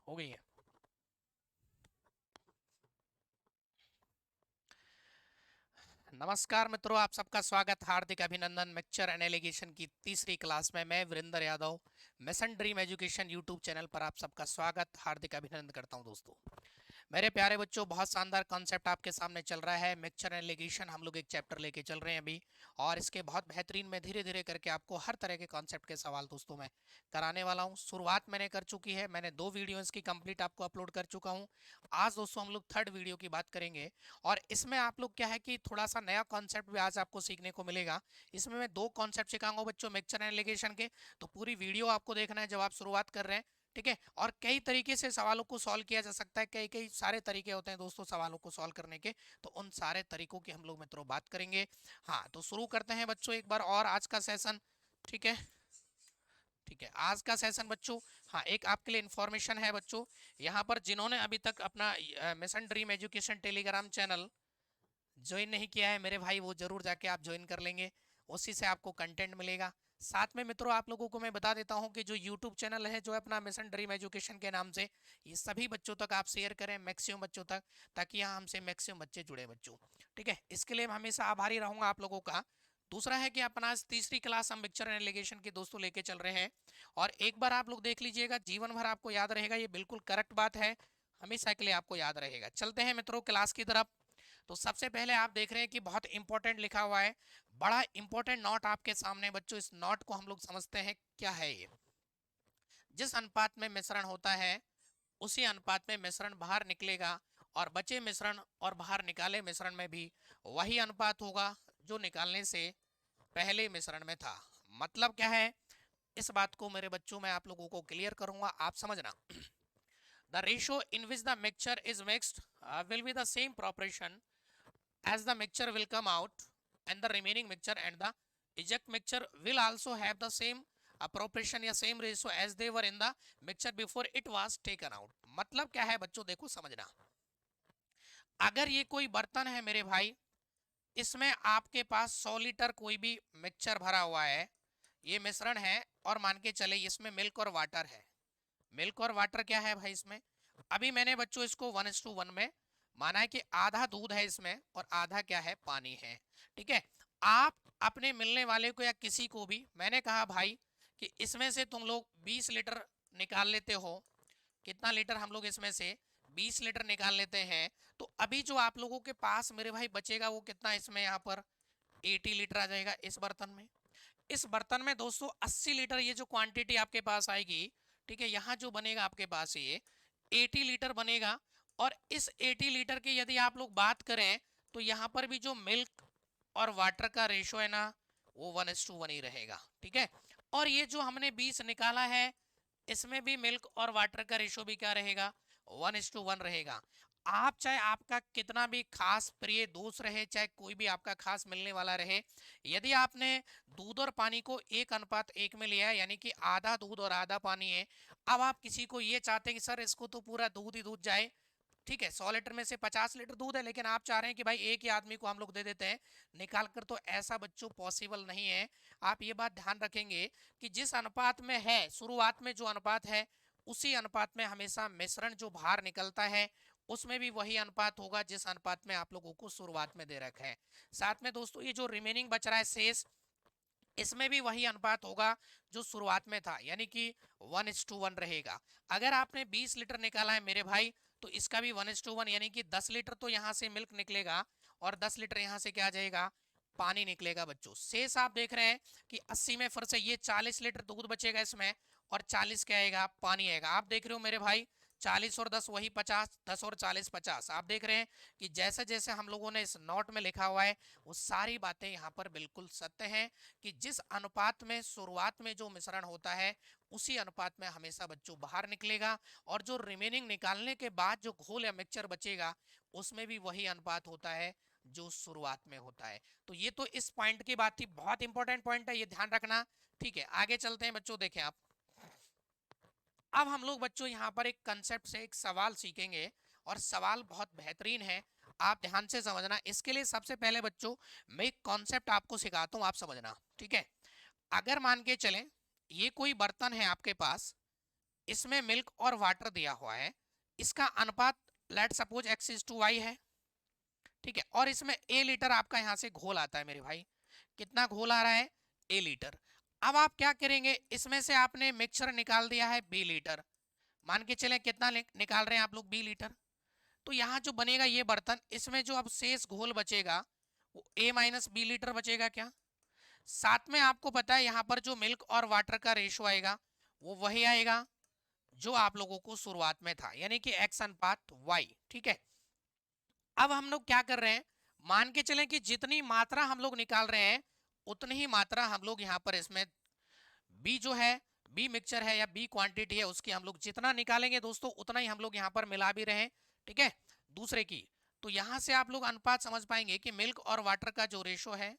हो गई है। नमस्कार मित्रों, आप सबका स्वागत, हार्दिक अभिनंदन। मिक्सचर एनालिसिस की तीसरी क्लास में मैं Virendra Yadav mission dream education YouTube channel पर आप सबका स्वागत, हार्दिक अभिनंदन करता हूं। दोस्तों, मेरे प्यारे बच्चों, बहुत शानदार कॉन्सेप्ट आपके सामने चल रहा है। मिक्सचर एनालिसिस हम लोग एक चैप्टर लेके चल रहे हैं अभी, और इसके बहुत बेहतरीन में धीरे धीरे करके आपको हर तरह के कॉन्सेप्ट के सवाल दोस्तों मैं कराने वाला हूं। शुरुआत मैंने कर चुकी है, मैंने 2 वीडियो इसकी कंप्लीट आपको अपलोड कर चुका हूं। आज दोस्तों हम लोग थर्ड वीडियो की बात करेंगे, और इसमें आप लोग क्या है कि थोड़ा सा नया कॉन्सेप्ट भी आज आपको सीखने को मिलेगा। इसमें मैं 2 कॉन्सेप्ट सिखाऊंगा बच्चों मिक्सचर एनालिसिस के, तो पूरी वीडियो आपको देखना है जब आप शुरुआत कर रहे हैं, ठीक है। और कई तरीके से सवालों को सॉल्व किया जा सकता है, कई कई सारे तरीके होते हैं दोस्तों सवालों को सॉल्व करने के, तो उन सारे तरीकों की हम लोग मित्रों बात करेंगे। हाँ, तो शुरू करते हैं बच्चों एक बार और आज का सेशन, ठीक है। ठीक है, आज का सेशन बच्चों, हाँ, एक आपके लिए इन्फॉर्मेशन है बच्चों। यहाँ पर जिन्होंने अभी तक अपना mission dream education Telegram channel join नहीं किया है मेरे भाई, वो जरूर जाके आप ज्वाइन कर लेंगे, उसी से आपको कंटेंट मिलेगा। साथ में मित्रों आप लोगों को मैं बता देता हूं कि जो यूट्यूब चैनल है जो है अपना मिशन ड्रीम एजुकेशन के नाम से, ये सभी बच्चों तक आप शेयर करें, मैक्सिमम बच्चों तक, ताकि यहाँ हमसे मैक्सिमम बच्चे जुड़े बच्चों, ठीक है। इसके लिए मैं हमेशा आभारी रहूंगा आप लोगों का। दूसरा है कि अपना आज तीसरी क्लास हम पिक्चर एनालिसिस की दोस्तों लेके चल रहे हैं, और एक बार आप लोग देख लीजिएगा, जीवन भर आपको याद रहेगा, ये बिल्कुल करेक्ट बात है, हमेशा के लिए आपको याद रहेगा। चलते हैं मित्रों क्लास की तरफ। तो सबसे पहले आप देख रहे हैं कि बहुत इंपॉर्टेंट लिखा हुआ है, बड़ा इंपॉर्टेंट नोट आपके सामने बच्चों। इस नोट को हम लोग समझते हैं क्या है ये। जिस अनुपात में मिश्रण होता है उसी अनुपात में मिश्रण बाहर निकलेगा, और बचे मिश्रण और बाहर निकाले मिश्रण में भी वही अनुपात होगा जो निकालने से पहले मिश्रण में था। मतलब क्या है, इस बात को मेरे बच्चों मैं आप लोगों को क्लियर करूंगा, आप समझना। The ratio in which the mixture is mixed will be the same proportion as the mixture will come out, and the remaining mixture and the eject mixture will also have the same proportion या same ratio as they were in the mixture before it was taken out। मतलब क्या है बच्चों, देखो समझना। अगर ये कोई बर्तन है मेरे भाई, इसमें आपके पास 100 लीटर कोई भी मिक्सचर भरा हुआ है, ये मिश्रण है, और मान के चले इसमें मिल्क और वाटर है। मिल्क और वाटर क्या है भाई इसमें, अभी मैंने बच्चों इसको 1:1 में माना है कि आधा दूध है इसमें और आधा क्या है, पानी है, ठीक है। आप अपने मिलने वाले को या किसी को भी मैंने कहा भाई कि इसमें से तुम लोग 20 लीटर निकाल लेते हो, कितना लीटर हम लोग इसमें से 20 लीटर निकाल लेते हैं, तो अभी जो आप लोगों के पास मेरे भाई बचेगा वो कितना, इसमें यहाँ पर 80 लीटर आ जाएगा इस बर्तन में। इस बर्तन में दोस्तों 80 लीटर ये जो क्वांटिटी आपके पास आएगी, ठीक है, यहाँ जो बनेगा आपके पास ये 80 लीटर बनेगा। और इस 80 लीटर की यदि आप लोग बात करें, तो यहाँ पर भी जो मिल्क और वाटर का रेशो है ना, वो 1:1 ही रहेगा, ठीक है। और ये जो हमने 20 निकाला है, इसमें भी मिल्क और वाटर का रेशो भी क्या रहेगा, 1:1 रहेगा। आप चाहे आपका कितना भी खास प्रिय दोस्त रहे, चाहे कोई भी आपका खास मिलने वाला रहे, यदि आपने दूध और पानी को 1:1 में लिया है, यानी कि आधा दूध और आधा पानी है, अब आप किसी को ये चाहते हैं कि सर इसको तो पूरा दूध ही दूध जाए, ठीक है, 100 लीटर में से 50 लीटर दूध है, लेकिन आप चाह रहे हैं कि भाई एक ही आदमी को हम लोग दे देते हैं निकाल कर, तो ऐसा बच्चों पॉसिबल नहीं है। आप ये बात ध्यान रखेंगे कि जिस अनुपात में है शुरुआत में, जो अनुपात है उसी अनुपात में हमेशा मिश्रण जो बाहर निकलता है उसमें भी वही अनुपात होगा जिस अनुपात में आप लोगों को शुरुआत में दे रखा है। साथ में दोस्तों ये जो रिमेनिंग बच रहा है शेष, इसमें भी वही अनुपात होगा जो शुरुआत में था, यानी कि 1:1 रहेगा। अगर आपने 20 लीटर निकाला है मेरे भाई, तो इसका भी 1:1, यानी कि 10 लीटर तो यहाँ से मिल्क निकलेगा और 10 लीटर यहाँ से क्या आ जाएगा, पानी निकलेगा बच्चों। शेष आप देख रहे हैं कि 80 में फिर से ये 40 लीटर दूध बचेगा इसमें, और 40 क्या आएगा, पानी आएगा। आप देख रहे हो मेरे भाई, 40 और 10 वही 50, 10 और 40 50। आप देख रहे हैं कि जैसे जैसे हम लोगों ने इस नोट में लिखा हुआ है वो सारी बातें यहाँ पर बिल्कुल सत्य हैं, कि जिस अनुपात में शुरुआत में जो मिश्रण होता है उसी अनुपात में हमेशा बच्चों बाहर निकलेगा, और जो रिमेनिंग निकालने के बाद जो घोल या मिक्सचर बचेगा उसमें भी वही अनुपात होता है जो शुरुआत में होता है। तो ये तो इस पॉइंट की बात थी, बहुत इंपॉर्टेंट पॉइंट है, ये ध्यान रखना, ठीक है। आगे चलते हैं बच्चों, देखें आप, अब हम लोग बच्चों यहाँ पर एक कंसेप्ट से एक सवाल सीखेंगे, और सवाल बहुत बेहतरीन है, आप ध्यान से समझना। इसके लिए सबसे पहले बच्चों मैं एक कॉन्सेप्ट आपको सिखाता हूँ, आप समझना, ठीक है। अगर मान के चलें ये कोई बर्तन है आपके पास, इसमें मिल्क और वाटर दिया हुआ है, इसका अनुपात लेट सपोज x:y है, ठीक है, और इसमें a लीटर आपका यहाँ से घोल आता है मेरे भाई, कितना घोल आ रहा है, a लीटर। अब आप क्या करेंगे, इसमें से आपने मिक्सचर निकाल दिया है b लीटर, मान के चले कितना निकाल रहे हैं आप लोग, b लीटर। तो यहाँ जो बनेगा ये बर्तन, इसमें जो अब शेष घोल बचेगा वो a माइनस बी लीटर बचेगा क्या। साथ में आपको पता है यहाँ पर जो मिल्क और वाटर का रेशो आएगा वो वही आएगा जो आप लोगों को शुरुआत में था, यानी कि x अनुपात y, ठीक है। अब हम लोग क्या कर रहे हैं, मान के चलें कि जितनी मात्रा हम लोग निकाल रहे हैं उतनी ही मात्रा हम लोग यहाँ पर इसमें बी जो है, बी मिक्सचर है या बी क्वांटिटी है, उसकी हम लोग जितना निकालेंगे दोस्तों उतना ही हम लोग यहाँ पर मिला भी रहे हैं, ठीक है, दूसरे की। तो यहाँ से आप लोग अनुपात समझ पाएंगे कि मिल्क और वाटर का जो रेशो है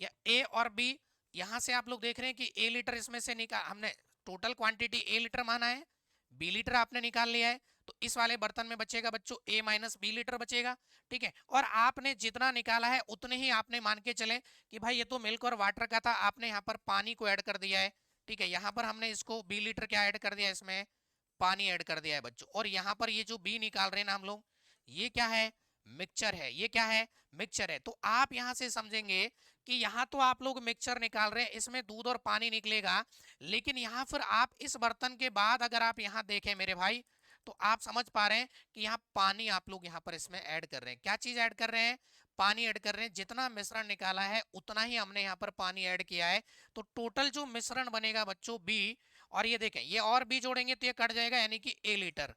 या ए और बी, यहाँ से आप लोग देख रहे हैं कि ए लीटर इसमें से निकाल, हमने टोटल क्वांटिटी ए लीटर माना है, बी लीटर आपने निकाल लिया है, तो इस वाले बर्तन में बचेगा बच्चों ए माइनस बी लीटर बचेगा, ठीक है। और आपने जितना निकाला है उतने ही आपने मान के चले कि भाई ये तो मिल्क और वाटर का था, आपने यहाँ पर पानी को ऐड कर दिया है, ठीक है, यहाँ पर हमने इसको बी लीटर क्या ऐड कर दिया, इसमें पानी ऐड कर दिया है बच्चों। और यहाँ पर ये जो बी निकाल रहे हैं ना हम लोग, ये क्या है, मिक्सचर है, ये क्या है, मिक्सचर है। तो आप यहाँ से समझेंगे कि यहाँ तो आप लोग मिक्सचर निकाल रहे हैं, इसमें दूध और पानी निकलेगा, लेकिन यहाँ फिर आप इस बर्तन के बाद अगर आप यहाँ देखें मेरे भाई, तो आप समझ पा रहे हैं कि यहाँ पानी आप लोग यहाँ पर इसमें ऐड कर रहे हैं। क्या चीज ऐड कर रहे हैं, पानी ऐड कर रहे हैं। जितना मिश्रण निकाला है उतना ही हमने यहाँ पर पानी ऐड किया है। तो टोटल जो मिश्रण बनेगा बच्चों बी, और ये देखें ये और बी जोड़ेंगे तो ये कट जाएगा, यानी कि ए लीटर।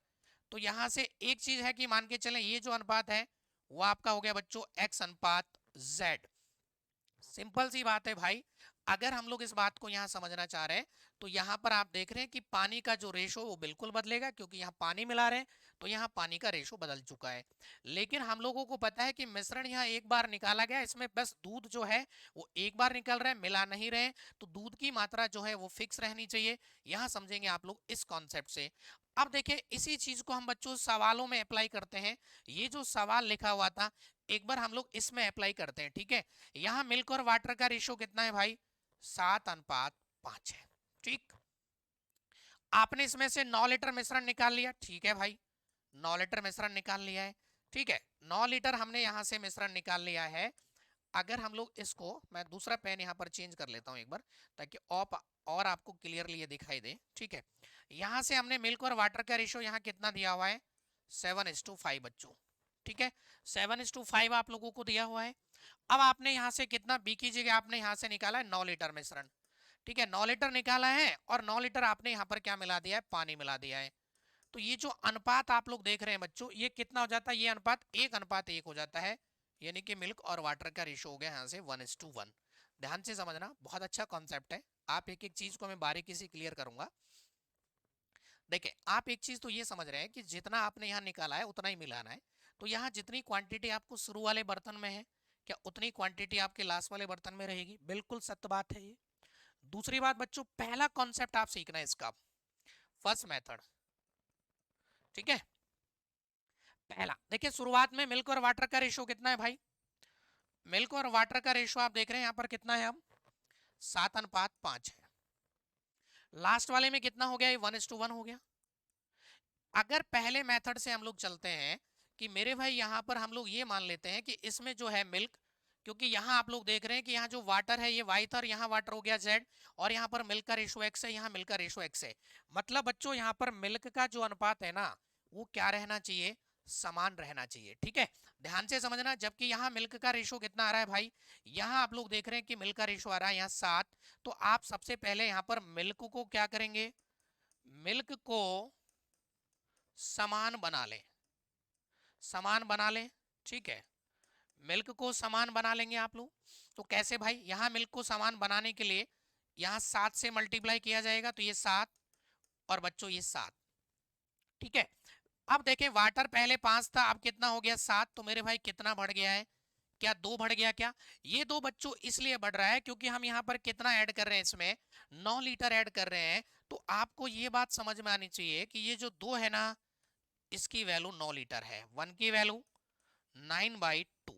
तो यहाँ से एक चीज है कि मान के चलें ये जो अनुपात है वो आपका हो गया बच्चों x अनुपात z। सिंपल सी बात है भाई, अगर हम लोग इस बात को यहाँ समझना चाह रहे हैं तो यहाँ पर आप देख रहे हैं कि पानी का जो रेशो वो बिल्कुल बदलेगा, क्योंकि यहाँ पानी मिला रहे हैं तो यहाँ पानी का रेशो बदल चुका है। लेकिन हम लोगों को पता है कि मिश्रण यहाँ एक बार निकाला गया, इसमें बस दूध जो है वो एक बार निकल रहा है, मिला नहीं रहे, तो दूध की मात्रा जो है वो फिक्स रहनी चाहिए। यहाँ समझेंगे आप लोग इस कॉन्सेप्ट से। अब देखिए इसी चीज को हम बच्चों सवालों में अप्लाई करते हैं। ये जो सवाल लिखा हुआ था एक बार हम लोग इसमें अप्लाई करते हैं, ठीक है। यहाँ मिल्क और वाटर का रेशो कितना है भाई, 7:5 है, ठीक। आपने इसमें से 9 लीटर मिश्रण निकाल लिया, ठीक है भाई, 9 लीटर मिश्रण निकाल लिया है, ठीक है, 9 लीटर हमने यहाँ से मिश्रण निकाल लिया है। अगर हम लोग इसको, मैं दूसरा पेन यहाँ पर चेंज कर लेता हूँ एक बार, ताकि और आपको क्लियरली ये दिखाई दे, ठीक है। यहाँ से हमने मिल्क और वाटर का रेशो यहाँ कितना दिया हुआ है, 7:5 बच्चों, ठीक है, 7:5 आप लोगों को दिया हुआ है। अब आपने यहाँ से कितना बी की जगह आपने यहाँ से निकाला है 9 लीटर मिश्रण, ठीक है, 9 लीटर निकाला है और 9 लीटर आपने यहाँ पर क्या मिला दिया है, पानी मिला दिया है। तो ये जो अनुपात आप लोग देख रहे हैं बच्चों, ये कितना हो जाता है, ये अनुपात 1:1 हो जाता है, यानी कि मिल्क और वाटर का रेशो हो गया यहाँ से 1:1। ध्यान से समझना, बहुत अच्छा कॉन्सेप्ट है। आप एक एक चीज को मैं बारीकी से क्लियर करूंगा। देखिए आप एक चीज तो ये समझ रहे हैं कि जितना आपने यहाँ निकाला है उतना ही मिलाना है। तो यहाँ जितनी क्वांटिटी आपको शुरू वाले बर्तन में है, क्या उतनी क्वांटिटी आपके लास्ट वाले बर्तन में रहेगी, बिल्कुल सत्य बात है ये। दूसरी बात बच्चों, पहला कॉन्सेप्ट आप सीखना है इसका, फर्स्ट मेथड, ठीक है। पहला देखिए शुरुआत में मिल्क और वाटर का रेशो कितना है भाई, मिल्क और वाटर का रेशो आप देख रहे हैं यहाँ पर कितना है, अब 7:5 है। लास्ट वाले में कितना हो गया, ये 1:1 हो गया। अगर पहले मेथड से हम लोग चलते हैं कि मेरे भाई यहाँ पर हम लोग ये मान लेते हैं कि इसमें जो है मिल्क, क्योंकि यहाँ आप लोग देख रहे हैं कि यहाँ जो वाटर है ये वाई था और यहाँ वाटर हो गया जेड, और यहाँ पर मिल्क का रेशो एक्स है, यहाँ मिल्क का रेशो एक्स है। मतलब बच्चों यहाँ पर मिल्क का जो अनुपात है ना वो क्या रहना चाहिए, समान रहना चाहिए, ठीक है। ध्यान से समझना, जबकि यहाँ मिल्क का रेशो कितना आ रहा है भाई, यहाँ आप लोग देख रहे हैं कि मिल्क का रेशो आ रहा है यहाँ 7। तो आप सबसे पहले यहाँ पर मिल्क को क्या करेंगे, मिल्क को समान बना लें, समान बना लें, ठीक है, मिल्क को समान बना लेंगे आप लोग। तो कैसे भाई, यहाँ मिल्क को समान बनाने के लिए यहाँ 7 से मल्टीप्लाई किया जाएगा, तो ये 7 और बच्चों ये 7, ठीक है। अब देखें वाटर पहले 5 था, अब कितना हो गया 7, तो मेरे भाई कितना बढ़ गया है, क्या 2 बढ़ गया क्या। ये 2 बच्चों इसलिए बढ़ रहा है क्योंकि हम यहाँ पर कितना ऐड कर रहे हैं, इसमें 9 लीटर ऐड कर रहे हैं। तो आपको ये बात समझ में आनी चाहिए कि ये जो 2 है ना, इसकी वैल्यू 9 लीटर है, 1 की वैल्यू 9/2।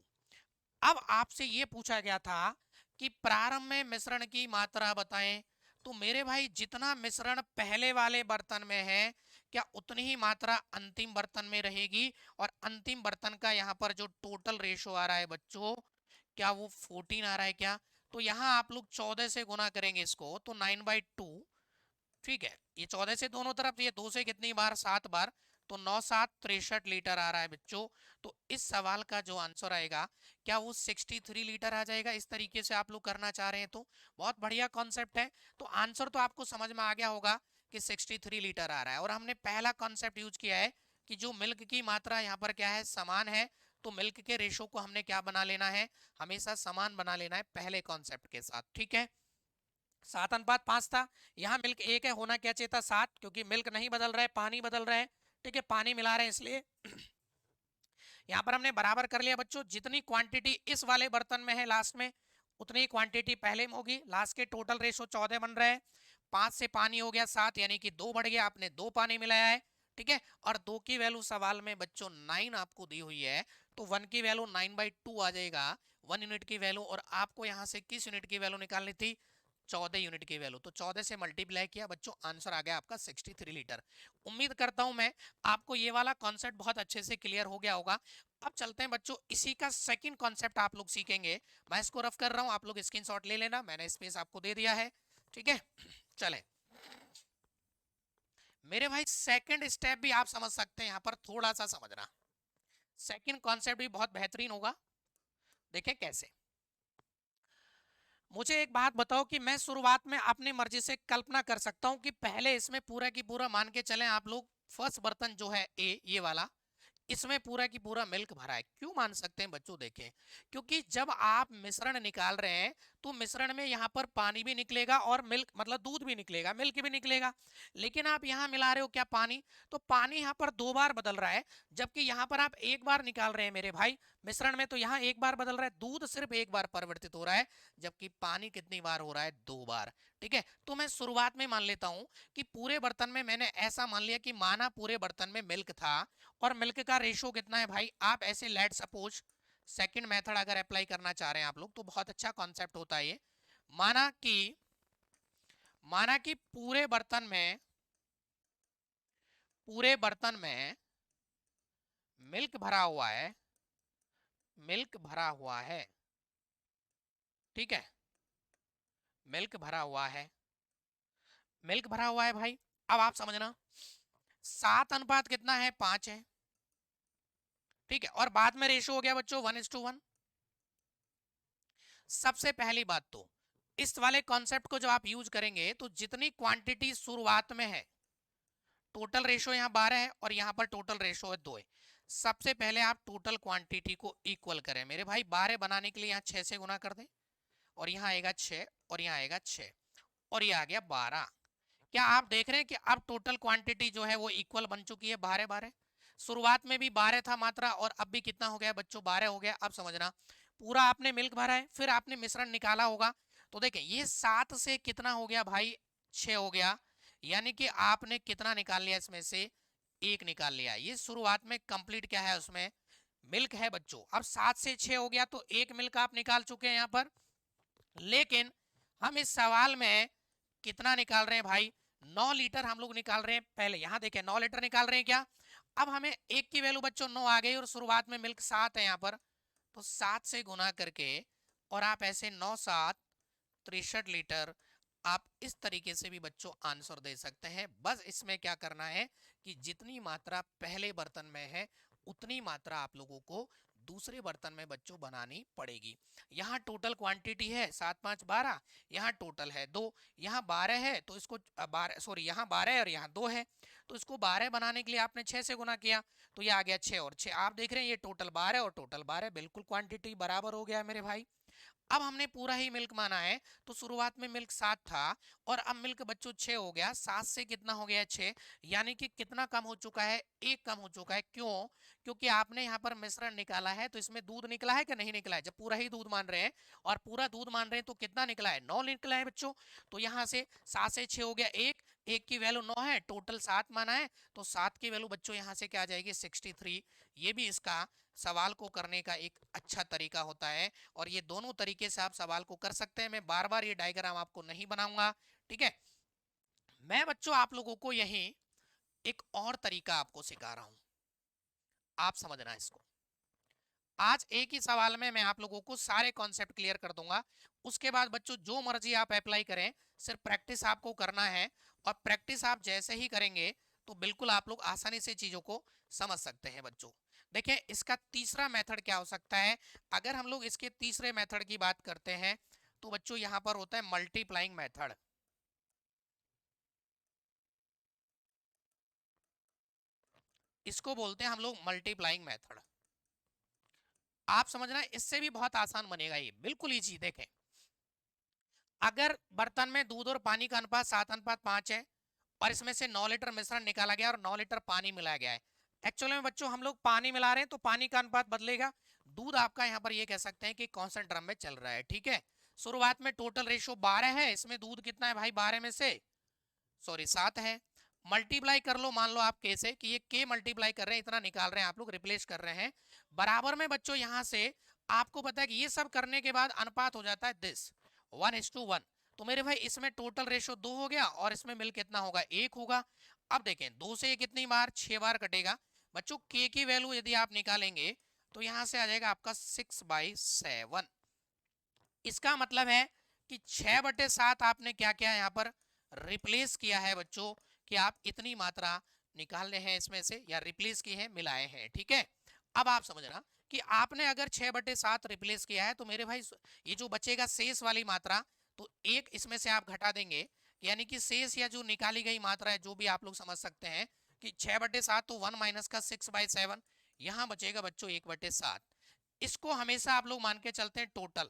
अब आपसे ये पूछा गया था कि प्रारंभ में मिश्रण की मात्रा बताएं, तो मेरे भाई जितना मिश्रण पहले वाले बर्तन में है, क्या उतनी ही मात्रा अंतिम बर्तन में रहेगी, और अंतिम बर्तन का यहाँ पर जो टोटल रेशो आ रहा है बच्चों, क्या वो 14 आ रहा है क्या? तो यहाँ आप लोग 14 से गुना करेंगे इसको, तो 9/2। ठीक है, ये 14 से दोनों तरफ, ये 2 से कितनी बार, 7 बार, तो 9 7 63 लीटर आ रहा है बच्चों। तो इस सवाल का जो आंसर आएगा, क्या वो 63 लीटर आ जाएगा? इस तरीके से आप लोग करना चाह रहे हैं तो बहुत बढ़िया कॉन्सेप्ट है। तो आंसर तो आपको समझ में आ गया होगा कि 63 लीटर आ रहा है। और हमने पहला कॉन्सेप्ट यूज किया है कि जो मिल्क की मात्रा यहाँ पर क्या है, समान है, तो मिल्क के रेशो को हमने क्या बना लेना है, हमेशा समान बना लेना है पहले कॉन्सेप्ट के साथ। ठीक है, 7:5 था, यहाँ मिल्क 1 है, होना क्या चाहिए था 7, क्योंकि मिल्क नहीं बदल रहा है, पानी बदल रहा है। ठीक है, पानी मिला रहे हैं इसलिए यहाँ पर हमने बराबर कर लिया बच्चों। जितनी क्वांटिटी इस वाले बर्तन में है लास्ट में, उतनी क्वांटिटी पहले में होगी। लास्ट के टोटल रेशो 14 बन रहा है, 5 से पानी हो गया 7, यानी कि 2 बढ़ गया, आपने 2 पानी मिलाया है। ठीक है, और 2 की वैल्यू सवाल में बच्चों 9 आपको दी हुई है, तो 1 की वैल्यू 9/2 आ जाएगा, 1 यूनिट की वैल्यू। और आपको यहाँ से किस यूनिट की वैल्यू निकालनी थी, 14 यूनिट की वैल्यू। तो 14 से मल्टीप्लाई किया बच्चों, आंसर आ गया आपका 63 लीटर। उम्मीद करता हूं मैं आपको ये वाला कॉन्सेप्ट बहुत अच्छे से क्लियर हो गया होगा। अब चलते हैं बच्चों, इसी का सेकंड कॉन्सेप्ट आप लोग सीखेंगे। मैं इसको रफ कर रहा हूं, आप लोग स्क्रीनशॉट ले लेना, मैंने स्पेस आपको दे दिया है। ठीक है, चलें मेरे भाई, सेकंड स्टेप भी आप समझ सकते हैं, यहाँ पर थोड़ा सा समझना। सेकंड कॉन्सेप्ट भी बहुत बेहतरीन होगा, देखें कैसे। मुझे एक बात बताओ कि मैं शुरुआत में अपनी मर्जी से कल्पना कर सकता हूं कि पहले इसमें पूरा की पूरा मान के चलें आप लोग, फर्स्ट बर्तन जो है ए, ये वाला, इसमें पूरा की पूरा मिल्क भरा है। क्यों मान सकते हैं बच्चों, देखें, क्योंकि जब आप मिश्रण निकाल रहे हैं तो मिश्रण में यहाँ पर पानी भी निकलेगा और मिल्क मतलब दूध भी निकलेगा, मिल्क भी निकलेगा। लेकिन आप यहाँ मिला रहे हो क्या, पानी। तो पानी यहाँ पर 2 बार बदल रहा है, जबकि यहाँ पर आप 1 बार निकाल रहे हैं मेरे भाई मिश्रण में, तो यहाँ 1 बार बदल रहा है, दूध सिर्फ 1 बार परिवर्तित हो रहा है, जबकि पानी कितनी बार हो रहा है, 2 बार। ठीक है, तो मैं शुरुआत में मान लेता हूं कि पूरे बर्तन में, मैंने ऐसा मान लिया कि माना पूरे बर्तन में मिल्क था, और मिल्क का रेशो कितना है भाई, आप ऐसे लेट सपोज, सेकंड मेथड अगर अप्लाई करना चाह रहे हैं आप लोग, तो बहुत अच्छा कॉन्सेप्ट होता है ये। माना कि पूरे बर्तन में मिल्क भरा हुआ है, मिल्क भरा हुआ है। ठीक है, मिल्क भरा हुआ है, मिल्क भरा हुआ है भाई। अब आप समझना, 7 अनुपात कितना है, 5 है। ठीक है, और बाद में रेशो हो गया बच्चों 1:1। सबसे पहली बात तो इस वाले कॉन्सेप्ट को जब आप यूज करेंगे, तो जितनी क्वांटिटी शुरुआत में है, टोटल रेशो यहाँ 12 है और यहाँ पर टोटल रेशो है 2 है। सबसे पहले आप टोटल क्वांटिटी को इक्वल करें मेरे भाई। 12 बनाने के लिए यहाँ 6 से गुना कर दें, और यहाँ आएगा 6, और यहाँ आएगा 6, और ये आ गया 12। क्या आप देख रहे हैं कि अब टोटल क्वांटिटी जो है वो इक्वल बन चुकी है, 12 12। शुरुआत में भी 12 था मात्रा, और अब भी कितना हो गया बच्चों, 12 हो गया। अब समझना, पूरा आपने मिल्क भरा है, फिर आपने मिश्रण निकाला होगा, तो देखें ये 7 से कितना हो गया भाई, 6 हो गया, यानी कि आपने कितना निकाल लिया, इसमें से 1 निकाल लिया। ये शुरुआत में कंप्लीट क्या है, उसमें मिल्क है बच्चों। अब 7 से 6 हो गया, तो 1 मिल्क आप निकाल चुके हैं यहाँ पर। लेकिन हम इस सवाल में कितना निकाल रहे हैं भाई, 9 लीटर हम लोग निकाल रहे हैं। पहले यहाँ देखें 9 लीटर निकाल रहे हैं क्या। अब हमें 1 की वैल्यू बच्चों 9 आ गई, और शुरुआत में मिल्क 7 है यहाँ पर, तो 7 से गुना करके, और आप ऐसे 9 7 63 लीटर, आप इस तरीके से भी बच्चों आंसर दे सकते हैं। बस इसमें क्या करना है कि जितनी मात्रा पहले बर्तन में है, उतनी मात्रा आप लोगों को दूसरे बर्तन में बच्चों बनानी पड़ेगी। यहाँ टोटल क्वांटिटी है 7 5 12, यहाँ टोटल है 2, यहाँ 12 है, तो इसको 12, सॉरी यहाँ 12 है और यहाँ 2 है, तो इसको 12 बनाने के लिए आपने 6 से गुना किया, तो ये आ गया 6 और 6। आप देख रहे हैं ये टोटल 12 और टोटल 12, बिल्कुल क्वांटिटी बराबर हो गया मेरे भाई। अब हमने पूरा ही मिल्क माना है, तो शुरुआत में मिल्क 7 था, और अब मिल्क बच्चों 6 हो गया। 7 से कितना हो गया, 6, यानी कि कितना कम हो चुका है, 1 कम हो चुका है। क्यों, क्योंकि आपने यहाँ पर मिश्रण निकाला है, तो इसमें दूध निकला है कि नहीं निकला है। जब पूरा ही दूध मान रहे हैं, और पूरा दूध मान रहे हैं, तो कितना निकला है, 9 निकला है बच्चों। तो यहाँ से 7 से 6 हो गया 1, 1 की वैल्यू 9 है, टोटल 7 माना है, तो 7 की वैल्यू बच्चों यहाँ से क्या आ जाएगी, 63। ये भी इसका सवाल को करने का एक अच्छा तरीका होता है, और ये दोनों तरीके से आप सवाल को कर सकते हैं। मैं बार बार ये डायग्राम आपको नहीं बनाऊंगा। ठीक है। मैं बच्चों आप लोगों को यही एक और तरीका आपको सिखा रहा हूं, आप समझना इसको। आज एक ही सवाल में मैं आप लोगों को सारे कॉन्सेप्ट क्लियर कर दूंगा। उसके बाद बच्चों जो मर्जी आप अप्लाई करें, सिर्फ प्रैक्टिस आपको करना है। और प्रैक्टिस आप जैसे ही करेंगे तो बिल्कुल आप लोग आसानी से चीजों को समझ सकते हैं बच्चों। देखिए इसका तीसरा मेथड क्या हो सकता है। अगर हम लोग इसके तीसरे मेथड की बात करते हैं तो बच्चों यहां पर होता है मल्टीप्लाइंग मेथड। इसको बोलते हैं हम लोग मल्टीप्लाइंग मेथड। आप समझना इससे भी बहुत आसान बनेगा, ये बिल्कुल इजी। देखें अगर बर्तन में दूध और पानी का अनुपात 7:5 है और इसमें से 9 लीटर मिश्रण निकाला गया और 9 लीटर पानी मिलाया गया है। एक्चुअली में बच्चों हम लोग पानी मिला रहे हैं तो पानी का अनुपात बदलेगा। दूध आपका यहाँ पर ये कह सकते हैं कि कांस्टेंट ड्रम में चल रहा है, ठीक है। शुरुआत में टोटल रेशियो 12 है, इसमें दूध कितना है भाई, 12 में से सॉरी 7 है। मल्टीप्लाई कर लो, मान लो आप के से कि ये के मल्टीप्लाई कर रहे हैं, इतना निकाल रहे हैं आप लोग, रिप्लेस कर रहे हैं। बराबर में बच्चों यहाँ से आपको पता है कि ये सब करने के बाद अनुपात हो जाता है दिस 1:1। तो मेरे भाई इसमें टोटल रेशियो 2 हो गया और इसमें मिल कितना होगा, 1 होगा। अब देखें 2 से ये कितनी बार, 6 बार कटेगा। बच्चों के की वैल्यू यदि आप निकालेंगे तो यहां से आ जाएगा आपका 6/7। इसका मतलब है कि 6/7 आपने क्या किया यहाँ पर, रिप्लेस किया है बच्चों, कि आप इतनी मात्रा निकाल रहे हैं इसमें से या रिप्लेस की है, मिलाए हैं, ठीक है। अब आप समझना कि आपने अगर 6/7 रिप्लेस किया है तो मेरे भाई ये जो बचेगा शेष वाली मात्रा, तो एक इसमें से आप घटा देंगे। यानी कि शेष या जो निकाली गई मात्रा है, जो भी आप लोग समझ सकते हैं कि 6/7 तो 1 माइनस का 6/7, यहाँ बचेगा बच्चों 1/7। इसको हमेशा आप लोग मान के चलते हैं टोटल,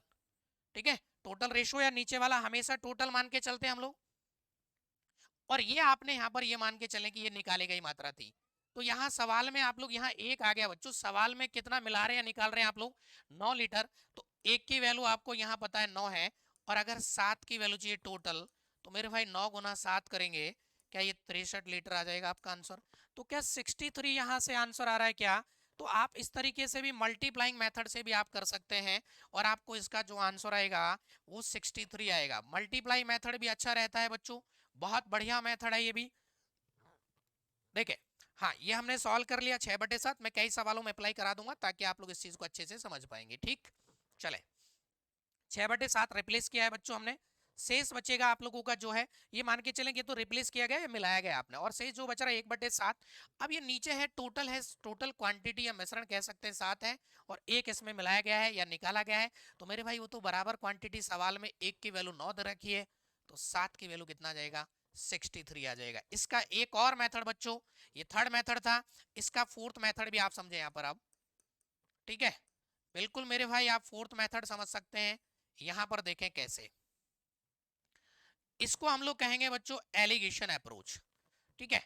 ठीक है। टोटल रेशो या नीचे वाला हमेशा टोटल मान के चलते हैं हम लोग। और ये आपने यहाँ पर ये मान के चलें कि ये निकाली गई मात्रा थी। तो यहाँ सवाल में आप लोग यहाँ एक आ गया बच्चों, सवाल में कितना मिला रहे हैं या निकाल रहे हैं आप लोग, 9 लीटर। तो एक की वैल्यू आपको यहाँ पता है 9 है, और अगर 7 की वैल्यू चाहिए टोटल, तो मेरे भाई 9 गुना 7 करेंगे, क्या ये 63 लीटर आ जाएगा आपका आंसर। तो क्या 63 यहाँ से आंसर आ रहा है क्या। तो आप इस तरीके से भी मल्टीप्लाइंग मेथड से भी आप कर सकते हैं और आपको इसका जो आंसर आएगा वो 63 आएगा। मल्टीप्लाई मेथड भी अच्छा रहता है बच्चों, बहुत बढ़िया मेथड है ये भी। देखिए हाँ, ये हमने सॉल्व कर लिया 6/7। मैं कई सवालों में अप्लाई करा दूंगा ताकि आप लोग इस चीज को अच्छे से समझ पाएंगे, ठीक। चले 6/7 रिप्लेस किया है बच्चों हमने। शेष बचेगा आप लोगों का जो है, ये मान के चलेंगे तो रिप्लेस किया गया या मिलाया गया आपने, और शेष जो बच रहा है 1/7। अब ये नीचे है टोटल, है टोटल क्वांटिटी या मिश्रण कह सकते हैं 7 है, और एक इसमें मिलाया गया है या निकाला गया है। तो मेरे भाई वो तो बराबर क्वांटिटी, सवाल में एक की वैल्यू 9 दे रखी है, तो 7 की वैल्यू कितना आ जाएगा, 63 आ जाएगा। इसका एक और मेथड बच्चों, ये थर्ड मेथड था, इसका फोर्थ मेथड भी आप समझे यहाँ पर अब, ठीक है। बिल्कुल मेरे भाई आप फोर्थ मेथड समझ सकते हैं। यहां पर देखें कैसे, इसको हम लोग कहेंगे बच्चों एलिगेशन अप्रोच, ठीक है।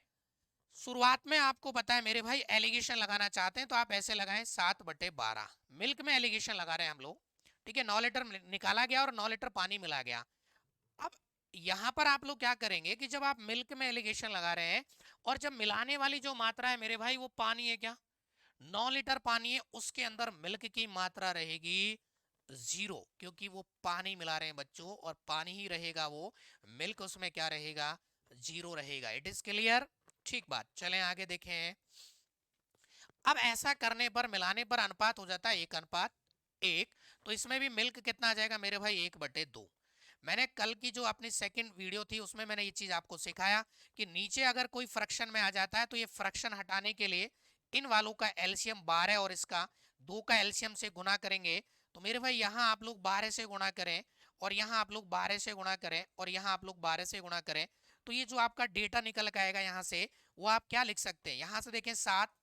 शुरुआत में आपको पता है मेरे भाई, एलिगेशन लगाना चाहते हैं तो आप ऐसे लगाएं 7/12। मिल्क में एलिगेशन लगा रहे हैं हम लोग, ठीक है। 9 लीटर निकाला गया और 9 लीटर पानी मिला गया। अब यहां पर आप लोग क्या करेंगे कि जब आप मिल्क में एलिगेशन लगा रहे हैं और जब मिलाने वाली जो मात्रा है मेरे भाई वो पानी है, क्या 9 लीटर पानी है, उसके अंदर मिल्क की मात्रा रहेगी 0, क्योंकि वो पानी मिला रहे हैं बच्चों, और पानी ही रहेगा वो, मिल्क उसमें क्या रहेगा, 0 रहेगा। इट इज क्लियर, ठीक बात। चलें आगे देखें। अब ऐसा करने पर, मिलाने पर अनुपात हो जाता है 1:1। तो इसमें भी मिल्क कितना आ जाएगा मेरे भाई, 1/2। मैंने कल की जो अपनी सेकंड वीडियो थी उसमें मैंने ये चीज आपको सिखाया कि नीचे अगर कोई फ्रैक्शन में आ जाता है तो ये फ्रैक्शन हटाने के लिए इन वालों का एलसीएम 12 और इसका 2 का एलसीएम से गुना करेंगे। तो मेरे भाई यहाँ आप लोग 12 से गुणा करें, और यहाँ आप लोग 12 से गुणा करें, और यहाँ आप लोग 12 से गुणा करें, तो ये जो आपका डेटा निकल के आएगा यहाँ से, वो आप क्या लिख सकते हैं, यहाँ से देखें 7,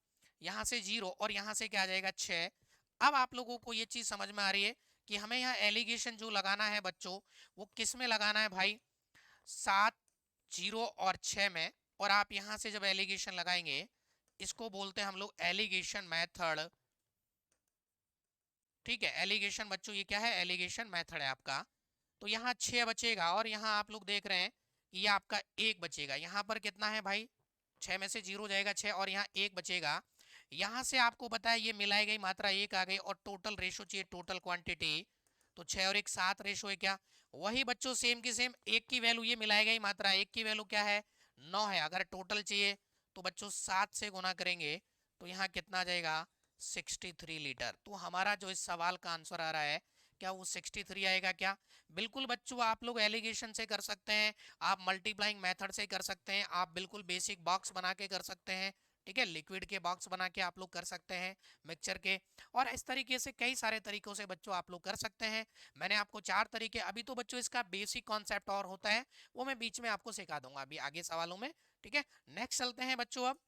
यहाँ से 0, और यहाँ से क्या आ जाएगा 6। अब आप लोगों को ये चीज समझ में आ रही है कि हमें यहाँ एलिगेशन जो लगाना है बच्चों, वो किस में लगाना है भाई, 7, 0 और 6 में। और आप यहां से जब एलिगेशन लगाएंगे, इसको बोलते हैं हम लोग एलिगेशन मेथड, ठीक है। एलिगेशन बच्चों ये क्या है, एलिगेशन मेथड है आपका। तो यहाँ 6 बचेगा, और यहाँ आप लोग देख रहे हैं कि ये आपका 1 बचेगा। यहाँ पर कितना है भाई, 6 में से 0 जाएगा 6, और यहाँ 1 बचेगा। यहाँ से आपको पता है ये मिलाई गई मात्रा 1 आ गई, और टोटल रेशो चाहिए, टोटल क्वांटिटी। तो 6 और 1 7 रेशो है क्या, वही बच्चों सेम की सेम एक की वैल्यू ये मिलाई गई मात्रा, एक की वैल्यू क्या है 9 है। अगर टोटल चाहिए तो बच्चों 7 से गुना करेंगे तो यहाँ कितना आ जाएगा 63 लीटर। तो हमारा जो इस सवाल का आंसर आ रहा है क्या वो 63 आएगा क्या? बिल्कुल बच्चों, आप लोग एलिगेशन से कर सकते हैं, आप मल्टीप्लाइंग मेथड से कर सकते हैं, आप बिल्कुल बेसिक बॉक्स बना के कर सकते हैं, ठीक है, लिक्विड के बॉक्स बना के आप लोग कर सकते हैं, मिक्सचर के, और इस तरीके से कई सारे तरीकों से बच्चों आप लोग कर सकते हैं। मैंने आपको 4 तरीके, अभी तो बच्चों इसका बेसिक कॉन्सेप्ट और होता है वो मैं बीच में आपको सिखा दूंगा अभी आगे सवालों में, ठीक है। नेक्स्ट चलते हैं बच्चों, अब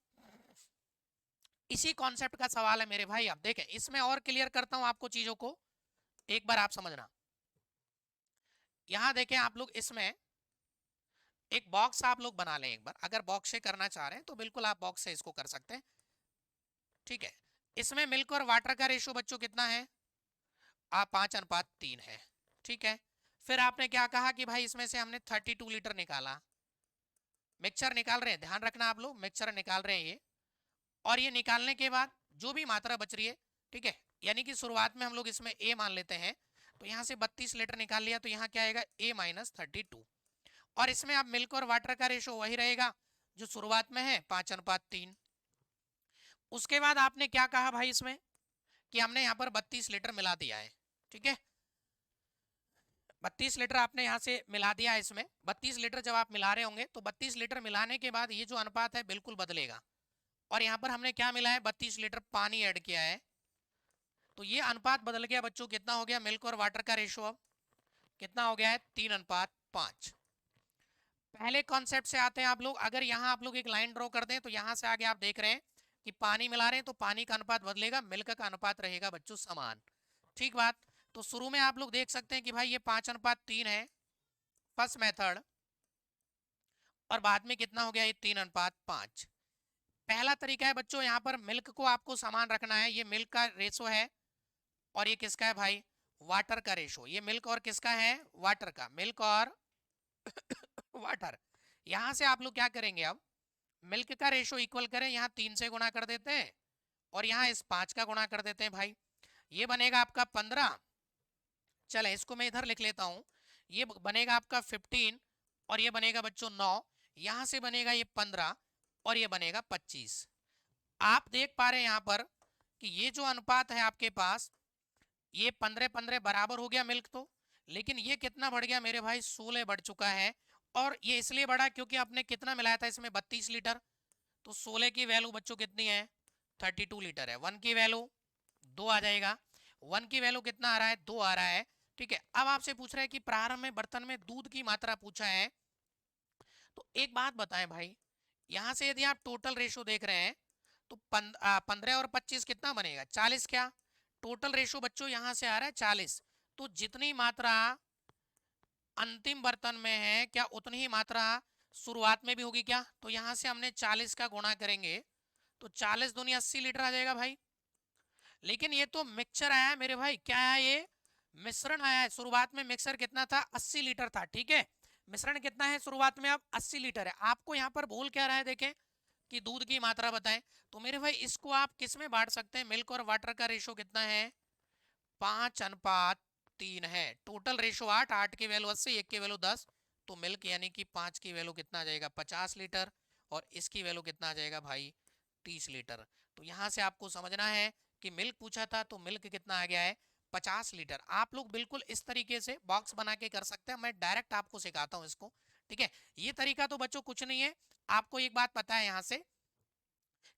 इसी कॉन्सेप्ट का सवाल है मेरे भाई। अब देखें, इसमें और क्लियर करता हूं आपको चीजों को, एक बार आप समझना। यहां देखें आप लोग, इसमें एक बॉक्स आप लोग बना लें एक बार, अगर बॉक्स से करना चाह रहे हैं तो बिल्कुल आप बॉक्स से इसको कर सकते हैं, ठीक है। इसमें मिल्क और वाटर का रेशियो बच्चों कितना है? 5:3 है, ठीक है। फिर आपने क्या कहा कि भाई इसमें से हमने 32 लीटर निकाला, मिक्सचर निकाल रहे हैं, ध्यान रखना आप लोग, मिक्सचर निकाल रहे हैं ये, और ये निकालने के बाद जो भी मात्रा बच रही है, ठीक है, यानी कि शुरुआत में हम लोग इसमें ए मान लेते हैं, तो यहाँ से 32 लीटर निकाल लिया, तो यहाँ क्या आएगा A-32। और इसमें अब मिल्क और वाटर का रेशो वही रहेगा जो शुरुआत में है 5:3। उसके बाद आपने क्या कहा भाई इसमें कि हमने यहाँ पर 32 लीटर मिला दिया है, ठीक है, 32 लीटर आपने यहाँ से मिला दिया है। इसमें 32 लीटर जब आप मिला रहे होंगे तो 32 लीटर मिलाने के बाद ये जो अनुपात है बिल्कुल बदलेगा, और यहाँ पर हमने क्या मिला है 32 लीटर पानी ऐड किया है, तो ये अनुपात बदल गया बच्चों, कितना हो गया मिल्क और वाटर का रेशो, अब कितना हो गया है 3:5। पहले कॉन्सेप्ट से आते हैं आप लोग, अगर यहाँ आप लोग एक लाइन ड्रॉ कर दें तो यहाँ से आगे आप देख रहे हैं कि पानी मिला रहे हैं तो पानी का अनुपात बदलेगा, मिल्क का अनुपात रहेगा बच्चों समान, ठीक बात। तो शुरू में आप लोग देख सकते हैं कि भाई ये 5:3 है फर्स्ट मेथड, और बाद में कितना हो गया ये 3:5। पहला तरीका है बच्चों, यहाँ पर मिल्क को आपको समान रखना है, ये मिल्क का रेशो है, और ये किसका है भाई वाटर का रेशो, ये मिल्क और किसका है वाटर का, मिल्क और वाटर। यहां से आप लोग क्या करेंगे, अब मिल्क का रेशो इक्वल करें, यहाँ 3 से गुणा कर देते हैं और यहाँ इस 5 का गुणा कर देते हैं भाई, ये बनेगा आपका 15। चले इसको मैं इधर लिख लेता हूँ, ये बनेगा आपका 15, और ये बनेगा बच्चों 9, यहाँ से बनेगा ये 15, और ये बनेगा 25। आप देख पा रहे हैं यहाँ पर कि ये जो अनुपात है आपके पास, ये 15-15 बराबर हो गया मिल्क तो, लेकिन ये कितना बढ़ गया मेरे भाई 16 बढ़ चुका है। और ये इसलिए बढ़ा क्योंकि आपने कितना मिलाया था इसमें 32 लीटर, तो 16 की वैल्यू बच्चों कितनी है 32 लीटर है, 1 की वैल्यू 2 आ जाएगा, 1 की वैल्यू कितना आ रहा है 2 आ रहा है, ठीक है। अब आपसे पूछ रहा है कि प्रारंभ में बर्तन में दूध की मात्रा पूछा है, तो एक बात बताएं भाई, यहां से यदि आप टोटल रेशो देख रहे हैं तो 15 और 25 कितना बनेगा 40, क्या टोटल रेशो बच्चों यहां से आ रहा है 40, तो जितनी मात्रा अंतिम बर्तन में है क्या उतनी ही मात्रा शुरुआत में भी होगी क्या, तो यहां से हमने 40 का गुणा करेंगे तो 40 दूनी 80 लीटर आ जाएगा भाई। लेकिन ये तो मिक्सचर आया है मेरे भाई, क्या आया ये मिश्रण आया है, शुरुआत में मिक्सर कितना था 80 लीटर था, ठीक है, मिश्रण कितना है शुरुआत में अब 80 लीटर है। आपको यहाँ पर बोल क्या रहा है देखें कि दूध की मात्रा बताएं, तो मेरे भाई इसको आप किस में बांट सकते हैं, मिल्क और वाटर का रेशो कितना है 5:3 है, टोटल रेशो 8, 8 की वैल्यू 80, 1 की वैल्यू 10, तो मिल्क यानी कि 5 की वैल्यू कितना आ जाएगा 50 लीटर, और इसकी वैल्यू कितना आ जाएगा भाई 30 लीटर। तो यहाँ से आपको समझना है कि मिल्क पूछा था तो मिल्क कितना आ गया है 50 लीटर। आप लोग बिल्कुल इस तरीके से बॉक्स बना के कर सकते हैं, मैं डायरेक्ट आपको सिखाता हूँ इसको, ठीक है। ये तरीका तो बच्चों कुछ नहीं है, आपको एक बात पता है यहाँ से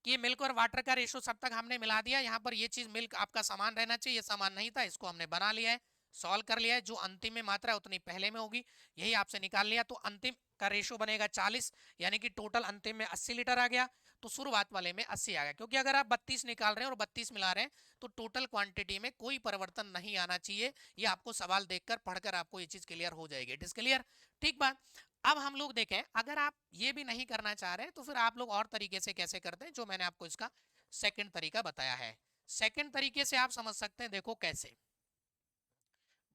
कि ये मिल्क और वाटर का रेशो सब तक हमने मिला दिया, यहाँ पर ये चीज मिल्क आपका समान रहना चाहिए, ये समान नहीं था, इसको हमने बना लिया है, सॉल्व कर लिया है, जो अंतिम में मात्रा है उतनी पहले में होगी, यही आपसे निकाल लिया, तो अंतिम का रेशो बनेगा 40, यानी कि टोटल अंतिम में 80 लीटर आ गया, तो शुरुआत वाले में 80 आ गया, क्योंकि अगर आप 32 निकाल रहे हैं और 32 मिला रहे हैं तो टोटल क्वांटिटी में कोई परिवर्तन नहीं आना चाहिए। ये आपको सवाल देखकर पढ़कर आपको ये चीज क्लियर हो जाएगी, इट इज क्लियर, ठीक बात। अब हम लोग देखें, अगर आप ये भी नहीं करना चाह रहे तो फिर आप लोग और तरीके से कैसे करते हैं, जो मैंने आपको इसका सेकंड तरीका बताया है। सेकंड तरीके से आप समझ सकते हैं, देखो कैसे,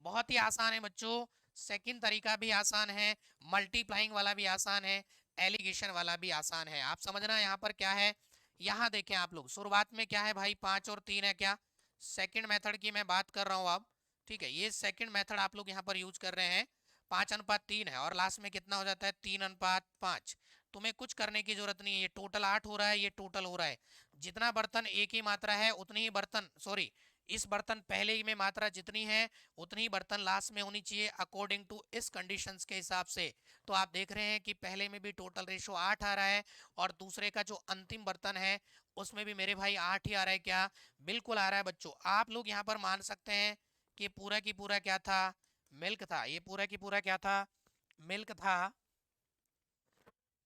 बहुत ही आसान है बच्चों, सेकंड तरीका भी आसान है, मल्टीप्लाइंग वाला भी आसान है, एलिगेशन वाला भी आसान है। आप समझना यहाँ पर क्या है, यहाँ देखें आप लोग, शुरुआत में क्या है भाई 5 और 3 है, क्या सेकंड मेथड की मैं बात कर रहा हूँ अब, ठीक है, ये सेकंड मेथड आप लोग यहाँ पर यूज कर रहे हैं, 5:3 है और लास्ट में कितना हो जाता है 3:5। तुम्हें कुछ करने की जरूरत नहीं है, ये टोटल 8 हो रहा है, ये टोटल हो रहा है। जितना बर्तन एक ही मात्रा है उतनी ही बर्तन, सॉरी, इस बर्तन पहले ही में मात्रा जितनी है उतनी ही बर्तन लास्ट में होनी चाहिए अकॉर्डिंग टू इस कंडीशंस के हिसाब से। तो आप देख रहे हैं कि पहले में भी टोटल रेशो 8 आ रहा है और दूसरे का जो अंतिम बर्तन है उसमें भी मेरे भाई 8 ही आ रहा है। क्या? बिल्कुल आ रहा है बच्चों। आप लोग यहाँ पर मान सकते हैं कि पूरा की पूरा क्या था, मिल्क था। ये पूरा की पूरा क्या था, मिल्क था।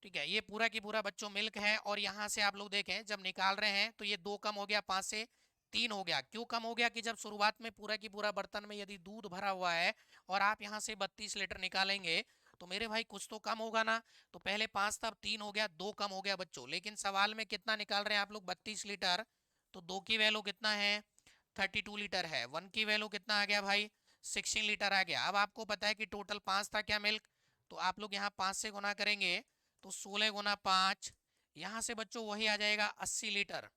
ठीक है, ये पूरा की पूरा बच्चों मिल्क है। और यहाँ से आप लोग देखें जब निकाल रहे हैं तो ये 2 कम हो गया, 5 से 3 हो गया। क्यों कम हो गया? कि जब शुरुआत में पूरा की पूरा बर्तन में यदि दूध भरा हुआ है और आप यहाँ से 32 लीटर निकालेंगे तो मेरे भाई कुछ तो कम होगा ना। तो पहले 5 था, अब 3 हो गया, 2 कम हो गया बच्चों। लेकिन सवाल में कितना निकाल रहे हैं आप लोग? 32 लीटर। तो 2 की वैल्यू कितना है? 32 लीटर है। 1 की वैल्यू कितना आ गया भाई? 16 लीटर आ गया। अब आपको पता है कि टोटल 5 था क्या मिल्क, तो आप लोग यहाँ 5 से गुना करेंगे तो 16 × 5, यहाँ से बच्चों वही आ जाएगा 80 लीटर।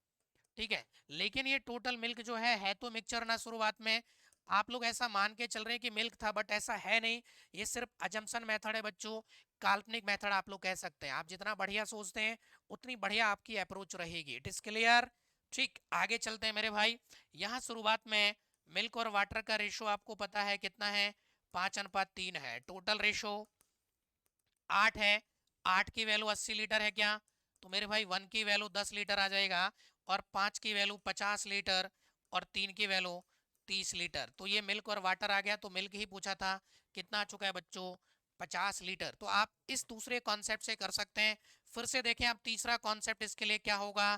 ठीक है, लेकिन ये टोटल मिल्क जो है तो मिक्सचर ना शुरुआत में। आप लोग ऐसा मान के चल रहे हैं कि मिल्क था, बट ऐसा है नहीं। ये सिर्फ अजम्पशन मेथड है बच्चों, काल्पनिक मेथड आप लोग कह सकते हैं। आप जितना बढ़िया सोचते हैं उतनी बढ़िया आपकी अप्रोच रहेगी। It is clear? ठीक, आगे चलते हैं मेरे भाई। यहाँ शुरुआत में मिल्क और वाटर का रेशो आपको पता है कितना है? 5:3 है। टोटल रेशो 8 है। 8 की वैल्यू 80 लीटर है क्या? तो मेरे भाई 1 की वैल्यू 10 लीटर आ जाएगा और 5 की वैल्यू 50 लीटर और 3 की वैल्यू 30 लीटर। तो ये मिल्क और वाटर आ गया। तो मिल्क ही पूछा था, कितना आ चुका है बच्चों? 50 लीटर। तो आप इस दूसरे कॉन्सेप्ट से कर सकते हैं। फिर से देखें आप तीसरा कॉन्सेप्ट इसके लिए क्या होगा।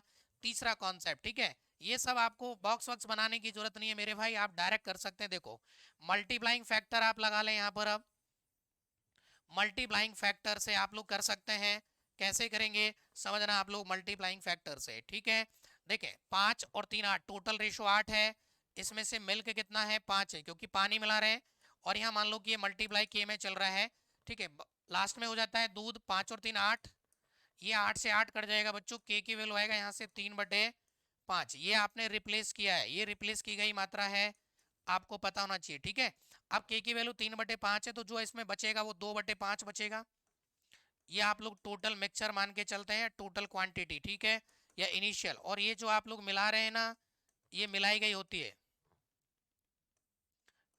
तीसरा कॉन्सेप्ट, ठीक है, ये सब आपको बॉक्स वॉक्स बनाने की जरूरत नहीं है मेरे भाई, आप डायरेक्ट कर सकते हैं। देखो, मल्टीप्लाइंग फैक्टर आप लगा लें यहाँ पर। अब मल्टीप्लाइंग फैक्टर से आप लोग कर सकते हैं। कैसे करेंगे समझना आप लोग, मल्टीप्लाइंग फैक्टर से। ठीक है, देखें 5 और 3 8, टोटल रेशो 8 है। इसमें से मिल्क कितना है? 5 है, क्योंकि पानी मिला रहे हैं। और यहाँ मान लो कि ये मल्टीप्लाई के में चल रहा है। ठीक है, लास्ट में हो जाता है दूध। 5 और 3 8, ये 8 से 8 कट जाएगा बच्चों। के की वैल्यू आएगा यहाँ से 3/5। ये आपने रिप्लेस किया है, ये रिप्लेस की गई मात्रा है, आपको पता होना चाहिए। ठीक है, अब के की वैल्यू 3/5 है, तो जो इसमें बचेगा वो 2/5 बचेगा। ये आप लोग टोटल मिक्सचर मान के चलते हैं, टोटल क्वांटिटी। ठीक है, या इनिशियल। और ये जो आप लोग मिला रहे हैं ना, ये मिलाई गई होती है,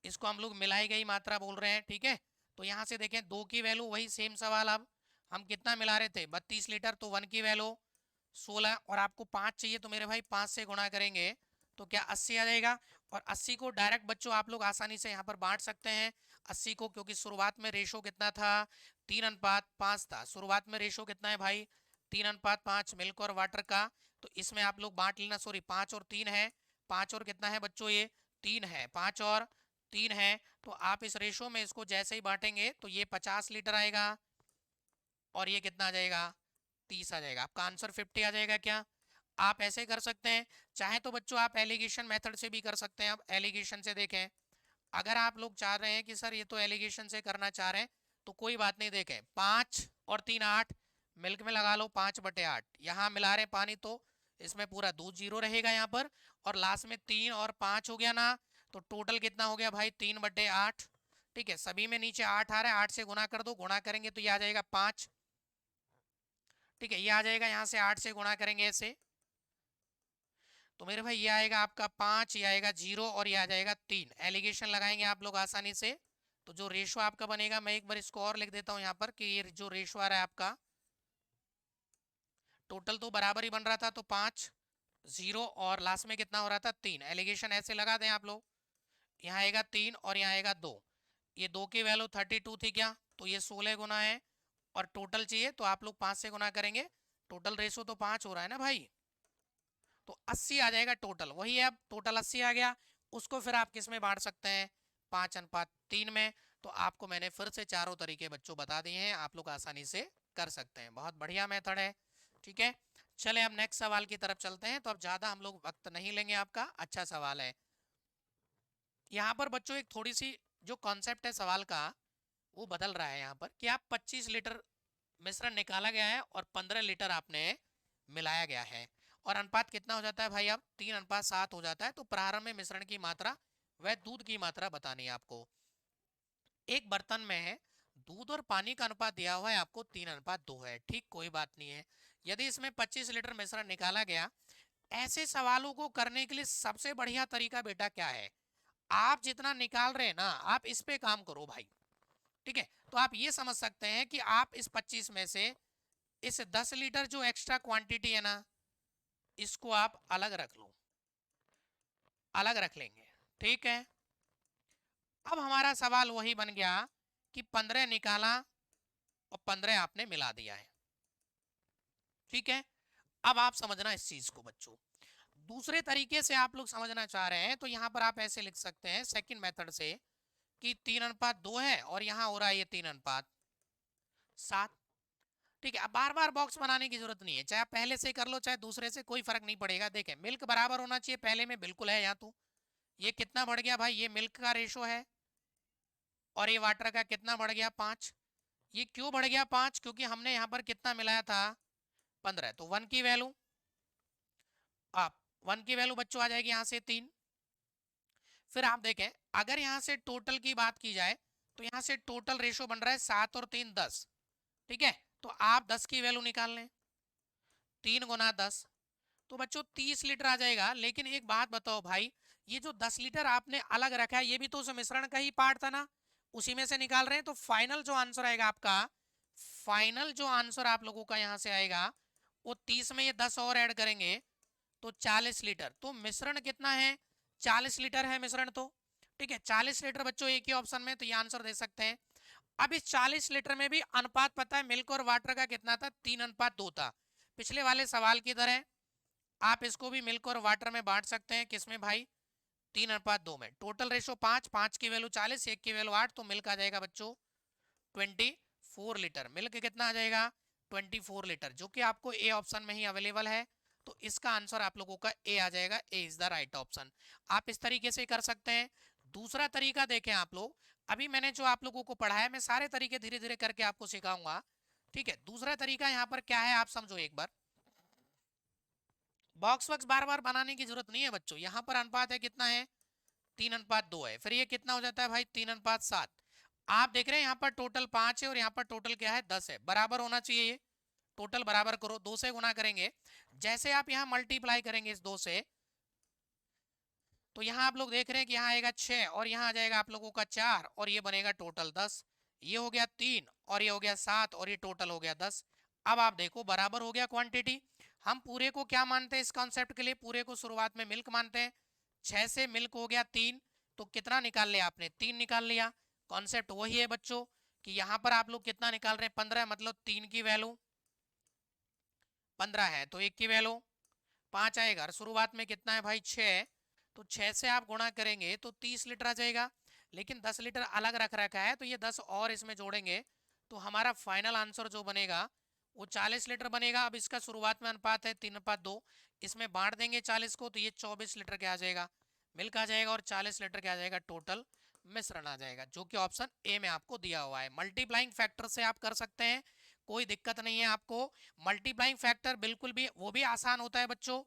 इसको हम लोग मिलाई गई मात्रा बोल रहे हैं। ठीक है, तो यहाँ से देखें 2 की वैल्यू वही सेम सवाल। अब हम कितना मिला रहे थे? 32 लीटर। तो 1 की वैल्यू 16 और आपको 5 चाहिए, तो मेरे भाई 5 से गुणा करेंगे तो क्या 80 आ जाएगा। और 80 को डायरेक्ट बच्चों आप लोग आसानी से यहाँ पर बांट सकते हैं 80 को, क्योंकि शुरुआत में रेशो कितना था? 3:5 था। शुरुआत में रेशो कितना है भाई? 3:5 मिल्क और वाटर का। तो इसमें आप लोग बांट लेना, सॉरी 5 और 3 है। 5 और कितना है बच्चों? ये 3 है। 5 और 3 है, तो आप इस रेशो में इसको जैसे ही बांटेंगे तो ये 50 लीटर आएगा और ये कितना आ जाएगा? 30 आ जाएगा। आपका आंसर 50 आ जाएगा क्या? आप ऐसे कर सकते हैं। चाहे तो बच्चों आप एलिगेशन मेथड से भी कर सकते हैं। अब एलिगेशन से देखें, अगर आप लोग चाह रहे हैं कि सर ये तो एलिगेशन से करना चाह रहे हैं तो कोई बात नहीं। देखें 5 और 3 8, मिल्क में लगा लो 5/8। यहाँ मिला रहे पानी तो इसमें पूरा दूध जीरो रहेगा यहाँ पर। और लास्ट में 3 और 5 हो गया ना, तो टोटल कितना हो गया भाई? 3/8। ठीक है, सभी में नीचे 8 आ रहा है, 8 से गुना कर दो। गुणा करेंगे तो ये आ जाएगा 5। ठीक है, ये आ जाएगा, यहाँ से 8 से गुणा करेंगे ऐसे, तो मेरे भाई ये आएगा आपका 5, ये आएगा 0 और ये आ जाएगा 3। एलिगेशन लगाएंगे आप लोग आसानी से। तो जो रेशो आपका बनेगा, मैं एक बार इसको और लिख देता हूँ यहाँ पर कि ये जो रेशो आ रहा है आपका, टोटल तो बराबर ही बन रहा था, तो 5 0 और लास्ट में कितना हो रहा था? 3। एलिगेशन ऐसे लगा दें आप लोग, यहाँ आएगा 3 और यहाँ आएगा 2। ये 2 की वैल्यू 32 थी क्या? तो ये 16 गुना है। और टोटल चाहिए तो आप लोग 5 से गुना करेंगे। टोटल रेशो तो 5 हो रहा है ना भाई, तो 80 आ जाएगा टोटल। वही है, अब टोटल 80 आ गया। उसको फिर आप किस में बांट सकते हैं? 5:3 में। तो आपको मैंने फिर से चारों तरीके बच्चों बता दिए हैं, आप लोग आसानी से कर सकते हैं। बहुत बढ़िया मेथड है। ठीक है, चले अब नेक्स्ट सवाल की तरफ चलते हैं। तो अब ज़्यादा हम लोग वक्त नहीं लेंगे आपका। अच्छा सवाल है यहाँ पर बच्चों, एक थोड़ी सी जो कॉन्सेप्ट है सवाल का वो बदल रहा है यहाँ पर, कि आप 25 लीटर मिश्रण निकाला गया है और 15 लीटर आपने मिलाया गया है। और अनुपात कितना हो जाता है भाई? अब 3:7 हो जाता है। तो प्रारंभ में मिश्रण की मात्रा वह दूध की मात्रा बतानी है आपको। एक बर्तन में है दूध और पानी का अनुपात दिया हुआ है आपको 3:2 है, ठीक, कोई बात नहीं है। यदि इसमें 25 लीटर मिश्रण निकाला गया, ऐसे सवालों को करने के लिए सबसे बढ़िया तरीका बेटा क्या है, आप जितना निकाल रहे हैं ना, आप इस पे काम करो भाई। ठीक है, तो आप ये समझ सकते हैं कि आप इस 25 में से इस 10 लीटर जो एक्स्ट्रा क्वांटिटी है ना, इसको आप अलग रख लो, अलग रख लेंगे। ठीक है, अब हमारा सवाल वही बन गया कि 15 निकाला और 15 आपने मिला दिया है। ठीक है, अब आप समझना इस चीज को बच्चों, दूसरे तरीके से आप लोग समझना चाह रहे हैं तो यहां पर आप ऐसे लिख सकते हैं सेकंड मेथड से कि 3:2 है और यहां हो रहा है ये 3:7। ठीक है, अब बार बार बॉक्स बनाने की जरूरत नहीं है, चाहे आप पहले से कर लो चाहे दूसरे से, कोई फर्क नहीं पड़ेगा। देखें, मिल्क बराबर होना चाहिए, पहले में बिल्कुल है यहाँ, तो ये कितना बढ़ गया भाई, ये मिल्क का रेशो है और ये वाटर का कितना बढ़ गया 5। ये क्यों बढ़ गया 5, क्योंकि हमने यहाँ पर कितना मिलाया था 15, तो 1 की वैल्यू, आप 1 की वैल्यू बच्चों आ जाएगी यहाँ से 3। फिर आप देखें, अगर यहाँ से टोटल की बात की जाए तो यहाँ से टोटल रेशो बन रहा है 7 और 3 10। ठीक है, तो आप 10 की वैल्यू निकाल लें, 3 गुना 10, तो बच्चों 30 लीटर आ जाएगा। लेकिन एक बात बताओ भाई, ये जो 10 लीटर आपने अलग रखा है, ये भी तो उस मिश्रण का ही पार्ट था ना, उसी में से निकाल रहे हैं। तो फाइनल जो आंसर आएगा आपका, फाइनल जो आंसर आप लोगों का यहाँ से आएगा, वो 30 में ये 10 और ऐड करेंगे तो 40 लीटर। तो मिश्रण कितना है, 40 लीटर है मिश्रण। तो ठीक है, 40 लीटर बच्चों एक ही ऑप्शन में, तो ये आंसर दे सकते हैं। अब इस 40 लीटर में भी अनुपात पता है मिल्क और वाटर का कितना था, 3:2 था, पिछले वाले सवाल की तरह। आप इसको भी मिल्क और वाटर में बांट सकते हैं, किसमें भाई, 3:2 में। टोटल रेशो 5, 5 की वैल्यू 40, 1 की वैल्यू 8, तो मिल्क आ जाएगा बच्चों 24 लीटर। मिल्क कितना आ जाएगा 24 लीटर, जो कि आपको ए ऑप्शन में ही अवेलेबल है। तो इसका आंसर आप लोगों का ए आ जाएगा, ए इज द राइट ऑप्शन। आप इस तरीके से कर सकते हैं। दूसरा तरीका देखें आप लोग, अभी मैंने जो आप लोगों को पढ़ाया, मैं सारे तरीके धीरे धीरे करके आपको सिखाऊंगा। ठीक है, दूसरा तरीका यहाँ पर क्या है, आप समझो एक बार। बॉक्स वॉक्स बार बार बनाने की जरूरत नहीं है बच्चों, यहाँ पर अनुपात है कितना है, 3:2 है। फिर ये कितना हो जाता है भाई, 3:7। आप देख रहे हैं यहाँ पर टोटल 5 है और यहाँ पर टोटल क्या है 10 है, बराबर होना चाहिए। ये टोटल बराबर करो, 2 से गुना करेंगे। जैसे आप यहाँ मल्टीप्लाई करेंगे इस 2 से, तो यहाँ आप लोग देख रहे हैं कि यहाँ आएगा 6 और यहाँ आ जाएगा आप लोगों का 4 और ये बनेगा टोटल 10। ये हो गया 3 और ये हो गया 7 और ये टोटल हो गया 10। अब आप देखो बराबर हो गया क्वांटिटी। हम पूरे को क्या मानते हैं इस कॉन्सेप्ट के लिए, पूरे को शुरुआत में मिल्क मानते हैं। 6 से मिल्क हो गया 3, तो कितना निकाल लिया आपने, 3 निकाल लिया। कॉन्सेप्ट वही है बच्चों कि यहाँ पर आप लोग कितना निकाल रहे हैं, 15, मतलब 3 की वैल्यू 15 है तो 1 की वैल्यू 5 आएगा। शुरुआत में कितना है भाई 6, तो 6 से आप गुणा करेंगे तो 30 लीटर आ जाएगा। लेकिन 10 लीटर अलग रख रखा है, तो ये 10 और इसमें जोड़ेंगे तो हमारा फाइनल आंसर जो बनेगा वो 40 लीटर बनेगा। अब इसका शुरुआत में अनुपात है 3:2, इसमें बांट देंगे 40 को, तो ये 24 लीटर क्या आ जाएगा, मिल्क आ जाएगा, और 40 लीटर क्या आ जाएगा, टोटल मिश्रण आ जाएगा, जो कि ऑप्शन ए में आपको दिया हुआ है। मल्टीप्लाइंग फैक्टर से आप कर सकते हैं, कोई दिक्कत नहीं है आपको। मल्टीप्लाइंग फैक्टर बिल्कुल भी वो भी आसान होता है बच्चों।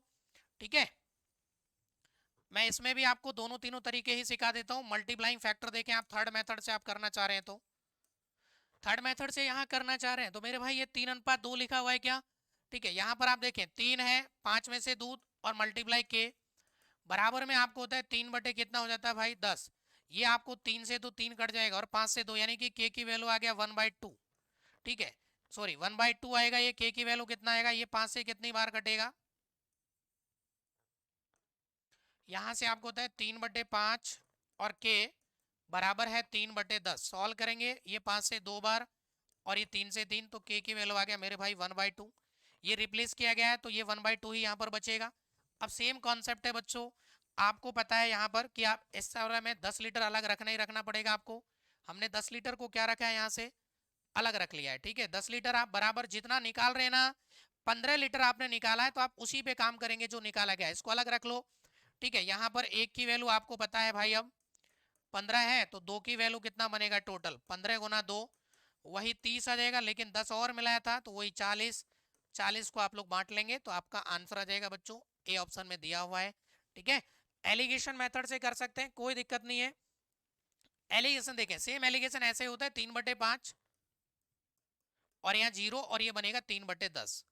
ठीक है, मैं इसमें भी आपको दोनों तीनों तरीके ही सिखा देता हूँ। मल्टीप्लाइंग फैक्टर देखें, आप थर्ड मेथड से आप करना चाह रहे हैं, तो थर्ड मेथड से यहाँ करना चाह रहे हैं तो मेरे भाई ये 3:2 लिखा हुआ है क्या। ठीक है, यहाँ पर आप देखें 3 है, 5 में से दूध और मल्टीप्लाई के, बराबर में आपको होता है 3 बटे कितना हो जाता है भाई 10। ये आपको 3 से तो 3 कट जाएगा और 5 से 2, यानी कि के की वैल्यू आ गया 1/2। ठीक है, सॉरी 1/2 आएगा, ये के की वैल्यू कितना आएगा, ये 5 से कितनी बार कटेगा, यहाँ से आपको होता है 3/5 और के बराबर है 3/10। सॉल्व करेंगे, ये 5 से 2 बार और ये 3 से 3, तो के की वैल्यू आ गया मेरे भाई 1/2। ये रिप्लेस किया गया है तो ये 1/2 ही यहाँ पर बचेगा। अब सेम कॉन्सेप्ट है बच्चों, आपको पता है यहाँ पर कि आप इस तरह में 10 लीटर अलग रखना ही रखना पड़ेगा आपको। हमने 10 लीटर को क्या रखा है, यहाँ से अलग रख लिया है। ठीक है, 10 लीटर आप बराबर जितना निकाल रहे हैं ना, 15 लीटर आपने निकाला है तो आप उसी पे काम करेंगे जो निकाला गया है, इसको अलग रख लो। ठीक है, यहाँ पर एक की वैल्यू आपको पता है भाई, अब 15 है तो 2 की वैल्यू कितना बनेगा, टोटल 15 गुना 2 वही 30 आ जाएगा, लेकिन 10 और मिलाया था तो वही 40। 40 को आप लोग बांट लेंगे तो आपका आंसर आ जाएगा बच्चों, ए ऑप्शन में दिया हुआ है। ठीक है, एलिगेशन मेथड से कर सकते हैं, कोई दिक्कत नहीं है। एलिगेशन देखें, सेम एलिगेशन ऐसे होता है 3/5 और यहाँ 0 और ये बनेगा 3/10।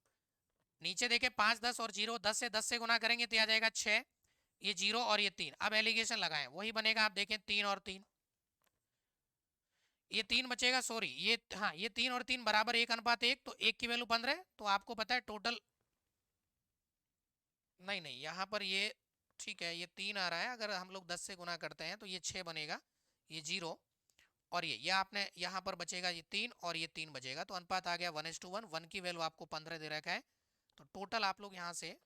नीचे देखे 5 10 और 0, 10 से गुना करेंगे तो आ जाएगा 6, ये 0 और ये 3। अब एलिगेशन लगाएं, वही बनेगा, आप देखें 3 और 3, ये 3 बचेगा, सॉरी ये, हाँ ये 3 और 3 बराबर 1:1, तो 1 की वैल्यू 15। तो आपको पता है टोटल, नहीं नहीं यहाँ पर ये ठीक है, ये 3 आ रहा है, अगर हम लोग 10 से गुना करते हैं तो ये 6 बनेगा, ये 0 और ये आपने यहाँ पर बचेगा ये 3 और ये 3 बचेगा, तो अनुपात आ गया 1:1। 1 की वैल्यू आपको 15 दे रखा है। तो टोटल आप लोग यहाँ से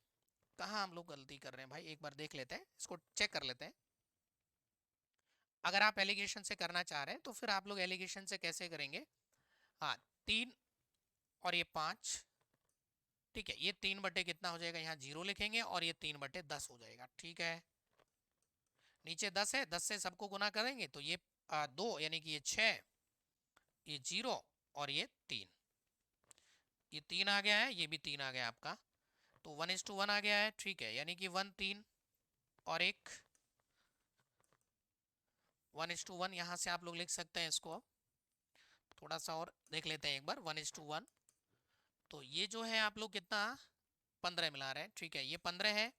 कहाँ हम लोग गलती कर रहे हैं भाई, एक बार देख लेते हैं, इसको चेक कर लेते हैं। अगर आप एलिगेशन से करना चाह रहे हैं तो फिर आप लोग एलिगेशन से कैसे करेंगे, हाँ 3 और ये 5, ठीक है, ये 3 बटे कितना हो जाएगा, यहाँ 0 लिखेंगे और ये 3/10 हो जाएगा, ठीक है। नीचे 10 है, 10 से सबको गुना करेंगे तो ये 2 यानी कि ये 6, ये 0 और ये 3, ये 3 आ गया है, ये भी 3 आ गया आपका, तो 1:1 आ गया है, ठीक है, यानी कि 1 3 और 1, 1:1 यहाँ से आप लोग लिख सकते हैं इसको। थोड़ा सा और देख लेते हैं एक बार, 1:1, तो ये जो है आप लोग कितना 15 मिला रहे हैं, ठीक है, ये 15 है,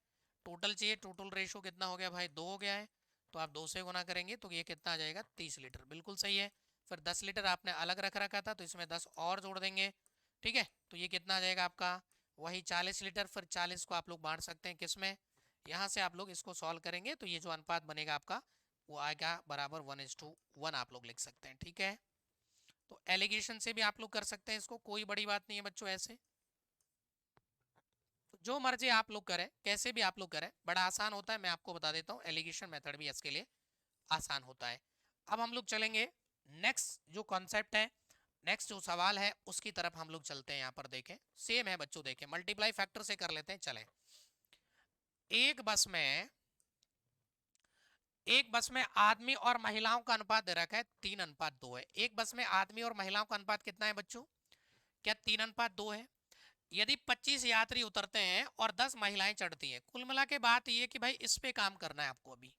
टोटल चाहिए, टोटल रेशो कितना हो गया भाई, 2 हो गया है, तो आप 2 से गुना करेंगे तो ये कितना आ जाएगा, 30 लीटर, बिल्कुल सही है। फिर 10 लीटर आपने अलग रख रखा था तो इसमें 10 और जोड़ देंगे, ठीक है, तो ये कितना आ जाएगा आपका, वही 40 लीटर। फिर 40 को आप लोग बांट सकते हैं किस में, यहाँ से आप लोग इसको सॉल्व करेंगे तो ये जो अनुपात बनेगा आपका वो आएगा बराबर 1:1, आप लोग लिख सकते हैं, ठीक है। तो एलिगेशन से भी आप लोग कर सकते हैं इसको, कोई बड़ी बात नहीं है बच्चों, ऐसे तो जो मर्जी आप लोग करें, कैसे भी आप लोग करें, बड़ा आसान होता है, मैं आपको बता देता हूँ, एलिगेशन मेथड भी इसके लिए आसान होता है। अब हम लोग चलेंगे नेक्स्ट जो कॉन्सेप्ट है, नेक्स्ट जो सवाल है उसकी तरफ हम लोग चलते हैं। यहाँ पर देखें, सेम है बच्चों, देखें मल्टीप्लाई फैक्टर से कर लेते हैं, चलें। एक बस में, एक बस में आदमी और महिलाओं का अनुपात दे रखा है 3:2 है। एक बस में आदमी और महिलाओं का अनुपात कितना है बच्चों, क्या 3:2 है। यदि 25 यात्री उतरते हैं और 10 महिलाएं चढ़ती हैं, कुल मिला के बात ये कि भाई इस पे काम करना है आपको। अभी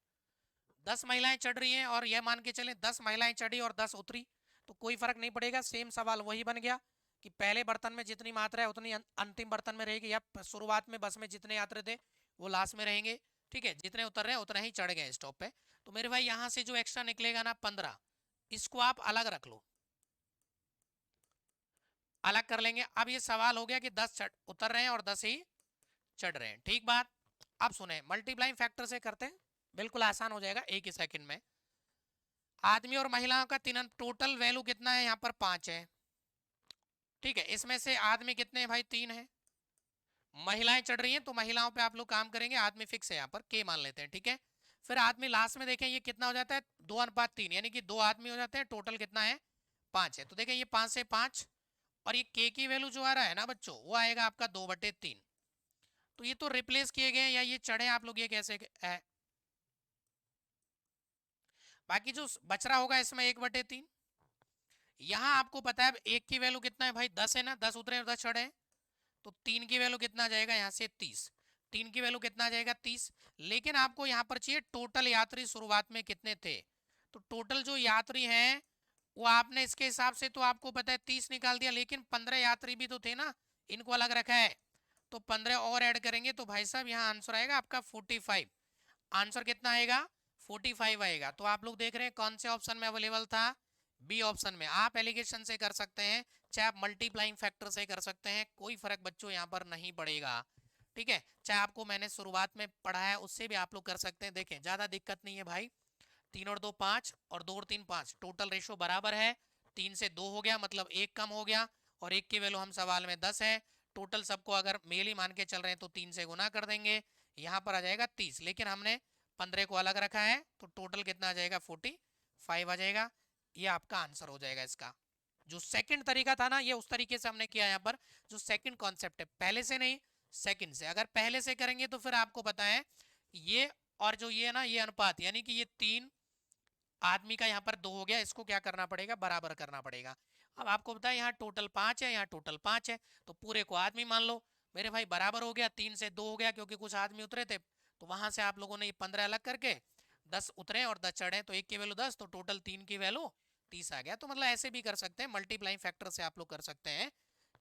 10 महिलाएं चढ़ रही हैं और यह मान के चलें 10 महिलाएं चढ़ी और 10 उतरी, तो कोई फर्क नहीं पड़ेगा, सेम सवाल वही बन गया कि पहले बर्तन में जितनी मात्रा है उतनी अंतिम बर्तन में रहेगी, या शुरुआत में बस में जितने यात्री थे वो लास्ट में रहेंगे, ठीक है, जितने उतर रहे हैं उतने ही चढ़ गए स्टॉप पे। तो मेरे भाई यहाँ से जो एक्स्ट्रा निकलेगा ना 15, इसको आप अलग रख लो, अलग कर लेंगे। अब ये सवाल हो गया कि 10 उतर रहे हैं और 10 ही चढ़ रहे हैं, ठीक बात। अब सुने, मल्टीप्लाइंग फैक्टर से करते हैं, बिल्कुल आसान हो जाएगा, एक ही सेकंड में। आदमी और महिलाओं का तीन टोटल वैल्यू कितना है, यहाँ पर 5 है, ठीक है, इसमें से आदमी कितने हैं भाई, 3 है, महिलाएं चढ़ रही हैं तो महिलाओं पे आप लोग काम करेंगे, आदमी फिक्स है यहाँ पर के मान लेते हैं, ठीक है। फिर आदमी लास्ट में देखें ये कितना हो जाता है, 2:3, यानी कि 2 आदमी हो जाते हैं, टोटल कितना है 5 है। तो देखें ये 5 से 5, और ये के की वैल्यू जो आ रहा है ना बच्चों, वो आएगा आपका 2/3। तो ये तो रिप्लेस किए गए या ये चढ़े आप लोग, ये कैसे है। बाकी जो बच रहा होगा इसमें 1/3, यहाँ आपको पता है एक की वैल्यू कितना है भाई, 10 है ना, 10 उतरे और 10 चढ़े, तो 3 की वैल्यू कितना आ जाएगा यहाँ से 30, 3 की वैल्यू कितना आ जाएगा 30। लेकिन आपको यहाँ पर चाहिए टोटल यात्री शुरुआत में कितने थे, तो टोटल जो यात्री हैं वो आपने इसके हिसाब से तो आपको पता है 30 निकाल दिया, लेकिन 15 यात्री भी तो थे ना, इनको अलग रखा है, तो 15 और ऐड करेंगे तो भाई साहब यहाँ आंसर आएगा आपका 45। आंसर कितना आएगा 45 आएगा। तो आप लोग देख रहे हैं कौन से ऑप्शन में अवेलेबल था, बी ऑप्शन में। आप एलिगेशन से कर सकते हैं, चाहे आप मल्टीप्लाइंग फैक्टर से कर सकते हैं, कोई फर्क बच्चों यहाँ पर नहीं पड़ेगा, ठीक है। चाहे आपको मैंने शुरुआत में पढ़ाया उससे भी आप लोग कर सकते हैं। देखें ज्यादा दिक्कत नहीं है भाई, 3 और 2 5 और 2 और 3 5, टोटल रेशो बराबर है, 3 से 2 हो गया मतलब 1 कम हो गया, और 1 की वैल्यू हम सवाल में 10 है। टोटल सबको अगर मेल ही मान के चल रहे हैं तो 3 से गुना कर देंगे, यहाँ पर आ जाएगा 30, लेकिन हमने 15 को अलग रखा है तो टोटल कितना आ जाएगा 45 आ जाएगा। ये आपका आंसर हो जाएगा इसका। जो सेकंड तरीका था ना, ये उस तरीके से हमने किया। यहाँ पर जो सेकंड कॉन्सेप्ट है, पहले से नहीं सेकंड से, अगर पहले से करेंगे तो फिर आपको पता है ये और जो ये है ना, ये अनुपात यानी कि ये 3 आदमी का यहाँ पर 2 हो गया, इसको क्या करना पड़ेगा, बराबर करना पड़ेगा। अब आपको पता है यहाँ टोटल 5 है, यहाँ टोटल 5 है, तो पूरे को आदमी मान लो मेरे भाई, बराबर हो गया, 3 से 2 हो गया क्योंकि कुछ आदमी उतरे थे, तो वहां से आप लोगों ने ये 15 अलग करके 10 उतरे और 10 चढ़े, तो 1 की वैल्यू 10, तो टोटल 3 की वैल्यू 30 आ गया। तो मतलब ऐसे भी कर सकते हैं, मल्टीप्लाइंग फैक्टर से आप लोग कर सकते हैं।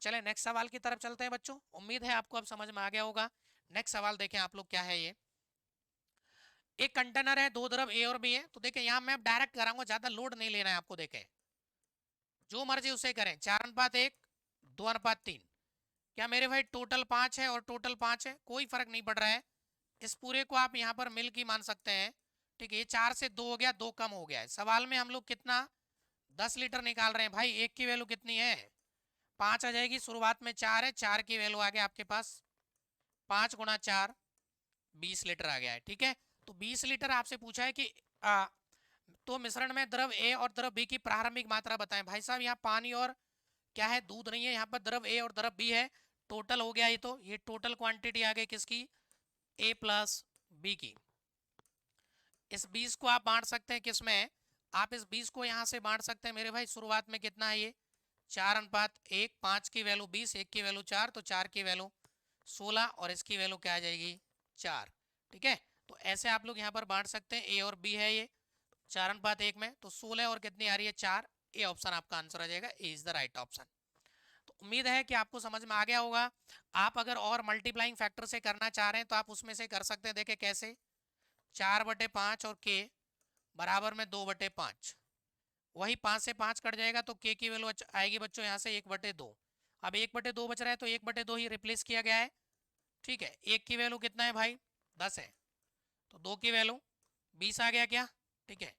चले नेक्स्ट सवाल की तरफ चलते हैं बच्चों। उम्मीद है आपको अब समझ में आ गया होगा। नेक्स्ट सवाल देखें आप लोग क्या है ये। एक कंटेनर है, दो तरफ ए और बी है। तो देखें यहाँ मैं डायरेक्ट कराऊंगा, ज्यादा लोड नहीं लेना है आपको। देखें जो मर्जी उसे करें, 4:1, 2:3। क्या मेरे भाई टोटल 5 है और टोटल 5 है, कोई फर्क नहीं पड़ रहा है। इस पूरे को आप यहाँ पर मिल की मान सकते हैं। ठीक है, ये 4 से 2 हो गया, 2 कम हो गया है। सवाल में हम लोग कितना 10 लीटर निकाल रहे हैं भाई। एक की वैल्यू कितनी है, 5 आ जाएगी। शुरुआत में 4 है, 4 की वैल्यू आ गया आपके पास 5 गुणा 4, 20 लीटर आ गया है। ठीक है, तो 20 लीटर आपसे पूछा है कि तो मिश्रण में द्रव ए और द्रव बी की प्रारंभिक मात्रा बताएं। भाई साहब यहाँ पानी और क्या है, दूध नहीं है, यहाँ पर द्रव ए और द्रव बी है। टोटल हो गया ये, तो ये टोटल क्वांटिटी आ गई किसकी, ए प्लस बी की। इस 20 को आप बांट सकते हैं किसमें, आप इस 20 को यहाँ से बांट सकते हैं मेरे भाई। शुरुआत में कितना है ये 4:1, 5 की वैल्यू 20, 1 की वैल्यू 4, तो 4 की वैल्यू 16 और इसकी वैल्यू क्या आ जाएगी 4। ठीक है, तो ऐसे आप लोग यहाँ पर बांट सकते हैं। ए और बी है ये 4:1 में, तो 16 और कितनी आ रही है 4। ए ऑप्शन आपका आंसर आ जाएगा, ए इज द राइट ऑप्शन। तो उम्मीद है कि आपको समझ में आ गया होगा। आप अगर और मल्टीप्लाइंग फैक्टर से करना चाह रहे हैं तो आप उसमें से कर सकते हैं। देखें कैसे, 4/5 और के बराबर में 2/5। वही 5 से 5 कट जाएगा तो के की वैल्यू आएगी बच्चों यहाँ से 1/2। अब 1/2 बच रहा है तो 1/2 ही रिप्लेस किया गया है। ठीक है, एक की वैल्यू कितना है भाई 10 है, तो 2 की वैल्यू 20 आ गया क्या। ठीक है,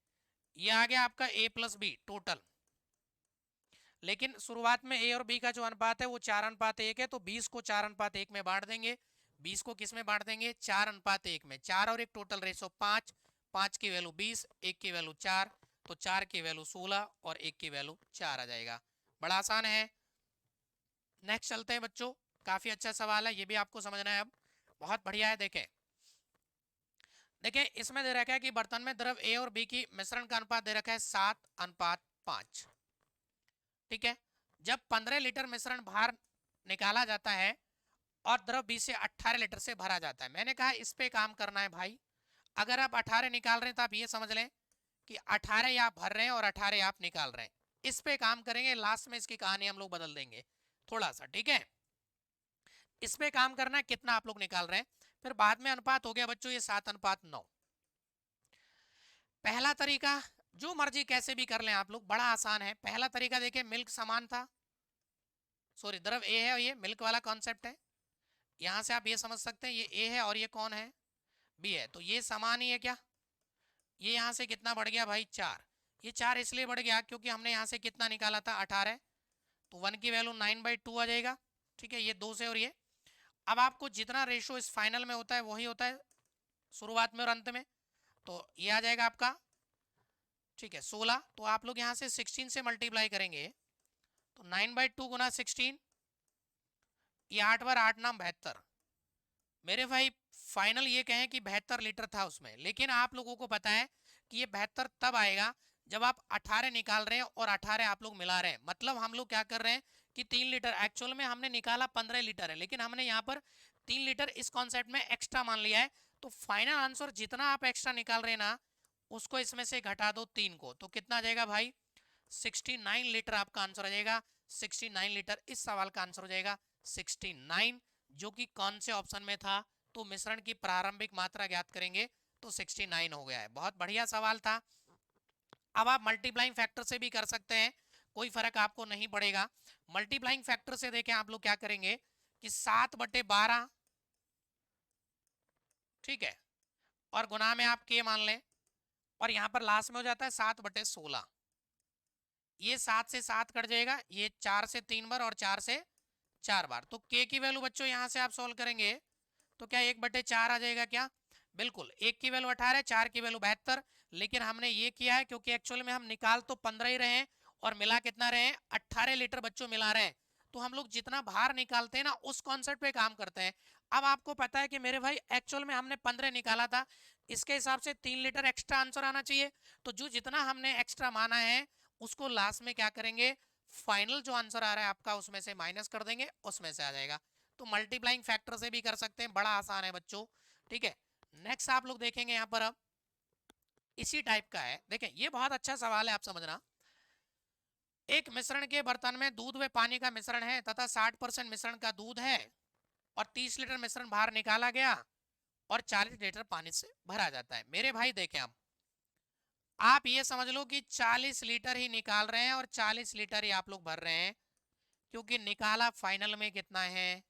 ये आ गया आपका ए प्लस बी टोटल। लेकिन शुरुआत में ए और बी का जो अनुपात है वो 4:1 है, तो 20 को 4:1 में बांट देंगे। 20 को किस में बांट देंगे, 4:1 में। 4 और 1 टोटल रेशो 5, 5 की वैल्यू 20, 1 की वैल्यू 4, तो 4 की वैल्यू 16 और 1 की वैल्यू 4 आ जाएगा। बड़ा आसान है। नेक्स्ट चलते हैं बच्चों, काफी अच्छा सवाल है, ये भी आपको समझना है अब। बहुत बढ़िया है। देखें देखें इसमें दे रखा है कि बर्तन में द्रव ए और बी की मिश्रण का अनुपात दे रखा है 7:5। ठीक है, जब 15 लीटर मिश्रण बाहर निकाला जाता है और द्रव बी से 18 लीटर से भरा जाता है। मैंने कहा इस पे काम करना है भाई। अगर आप 18 निकाल रहे हैं तो आप ये समझ लें कि 18 आप भर रहे हैं और 18 आप निकाल रहे हैं। इस पे काम करेंगे, लास्ट में इसकी कहानी हम लोग बदल देंगे थोड़ा सा। ठीक है, इस पे काम करना है कितना आप लोग निकाल रहे हैं। फिर बाद में अनुपात हो गया बच्चों ये 7:9। पहला तरीका जो मर्जी कैसे भी कर लें आप लोग, बड़ा आसान है। पहला तरीका देखिए, मिल्क समान था, सॉरी द्रव ए है और ये मिल्क वाला कॉन्सेप्ट है। यहां से आप ये समझ सकते हैं ये ए है और ये कौन है बी है, तो ये समान ही है क्या। ये यहाँ से कितना बढ़ गया भाई 4। ये 4 इसलिए बढ़ गया क्योंकि हमने यहाँ से कितना निकाला था 18, तो 1 की वैल्यू 9/2 आ जाएगा। ठीक है, ये 2 से और ये। अब आपको जितना रेशो इस फाइनल में होता है वही होता है शुरुआत में और अंत में, तो ये आ जाएगा आपका ठीक है 16। तो आप लोग यहाँ से 16 से मल्टीप्लाई करेंगे तो 9/2 गुना 16, ये 8 बार 8 नाम 72। मेरे भाई फाइनल ये कहें कि 72 लीटर था उसमें, लेकिन आप लोगों को पता है कि ये 72 तब आएगा जब आप 18 निकाल रहे हैं और 18 आप लोग मिला रहे हैं। मतलब हम लोग क्या कर रहे हैं कि 3 लीटर, एक्चुअल में हमने निकाला 15 लीटर है, लेकिन हमने यहाँ पर 3 लीटर इस कॉन्सेप्ट में एक्स्ट्रा मान लिया है। तो फाइनल आंसर जितना आप एक्स्ट्रा निकाल रहे हैं ना, उसको इसमें से घटा दो 3 को, तो कितना आ जाएगा भाई 69 लीटर आपका आंसर आ जाएगा। 69 लीटर इस सवाल का आंसर हो जाएगा 69, जो कि कौन से ऑप्शन में था, तो मिश्रण की प्रारंभिक मात्रा ज्ञात करेंगे तो 69 हो गया है। बहुत बढ़िया सवाल था। अब आप मल्टीप्लाइंग फैक्टर से भी कर सकते हैं, कोई फर्क आपको नहीं पड़ेगा। मल्टीप्लाइंग फैक्टर से देखें आप लोग क्या करेंगे कि 7/12, ठीक है, और गुना में आप के मान लें, और यहां पर लास्ट में हो जाता है 7/16। ये 7 से 7 कट जाएगा, ये 4 से 3 बार और 4 से 4 बार, तो के की वैल्यू बच्चों यहां से आप सोल्व करेंगे तो क्या 1/4 आ जाएगा क्या। बिल्कुल, 1 की वैल्यू 18, 4 की वैल्यू 72। लेकिन हमने ये किया है क्योंकि एक्चुअल में हम निकाल तो 15 ही रहे हैं और मिला कितना रहे हैं 18 लीटर बच्चों मिला रहे हैं। तो हम लोग जितना बाहर निकालते हैं ना उस कॉन्सेप्ट पे काम करते हैं। अब आपको पता है कि मेरे भाई एक्चुअल में हमने 15 निकाला था, इसके हिसाब से 3 लीटर एक्स्ट्रा आंसर आना चाहिए। तो जो जितना हमने एक्स्ट्रा माना है उसको लास्ट में क्या करेंगे, फाइनल जो आंसर आ रहा है आपका उसमें से माइनस कर देंगे, उसमें से आ जाएगा। तो मल्टीप्लाइंग फैक्टर से भी कर सकते हैं, बड़ा आसान है बच्चों। ठीक है, नेक्स्ट आप लोग देखेंगे यहाँ पर अब इसी टाइप का है। देखें ये बहुत अच्छा सवाल है, आप समझना। एक मिश्रण के बर्तन में दूध व पानी का मिश्रण है तथा 60% मिश्रण का दूध है और 30 लीटर मिश्रण बाहर निकाला गया और 40 लीटर पानी से भरा जाता है। मेरे भाई देखें, अब आप ये समझ लो कि 40 लीटर ही निकाल रहे हैं और 40 लीटर ही आप लोग भर रहे हैं, क्योंकि निकाला फाइनल में कितना है,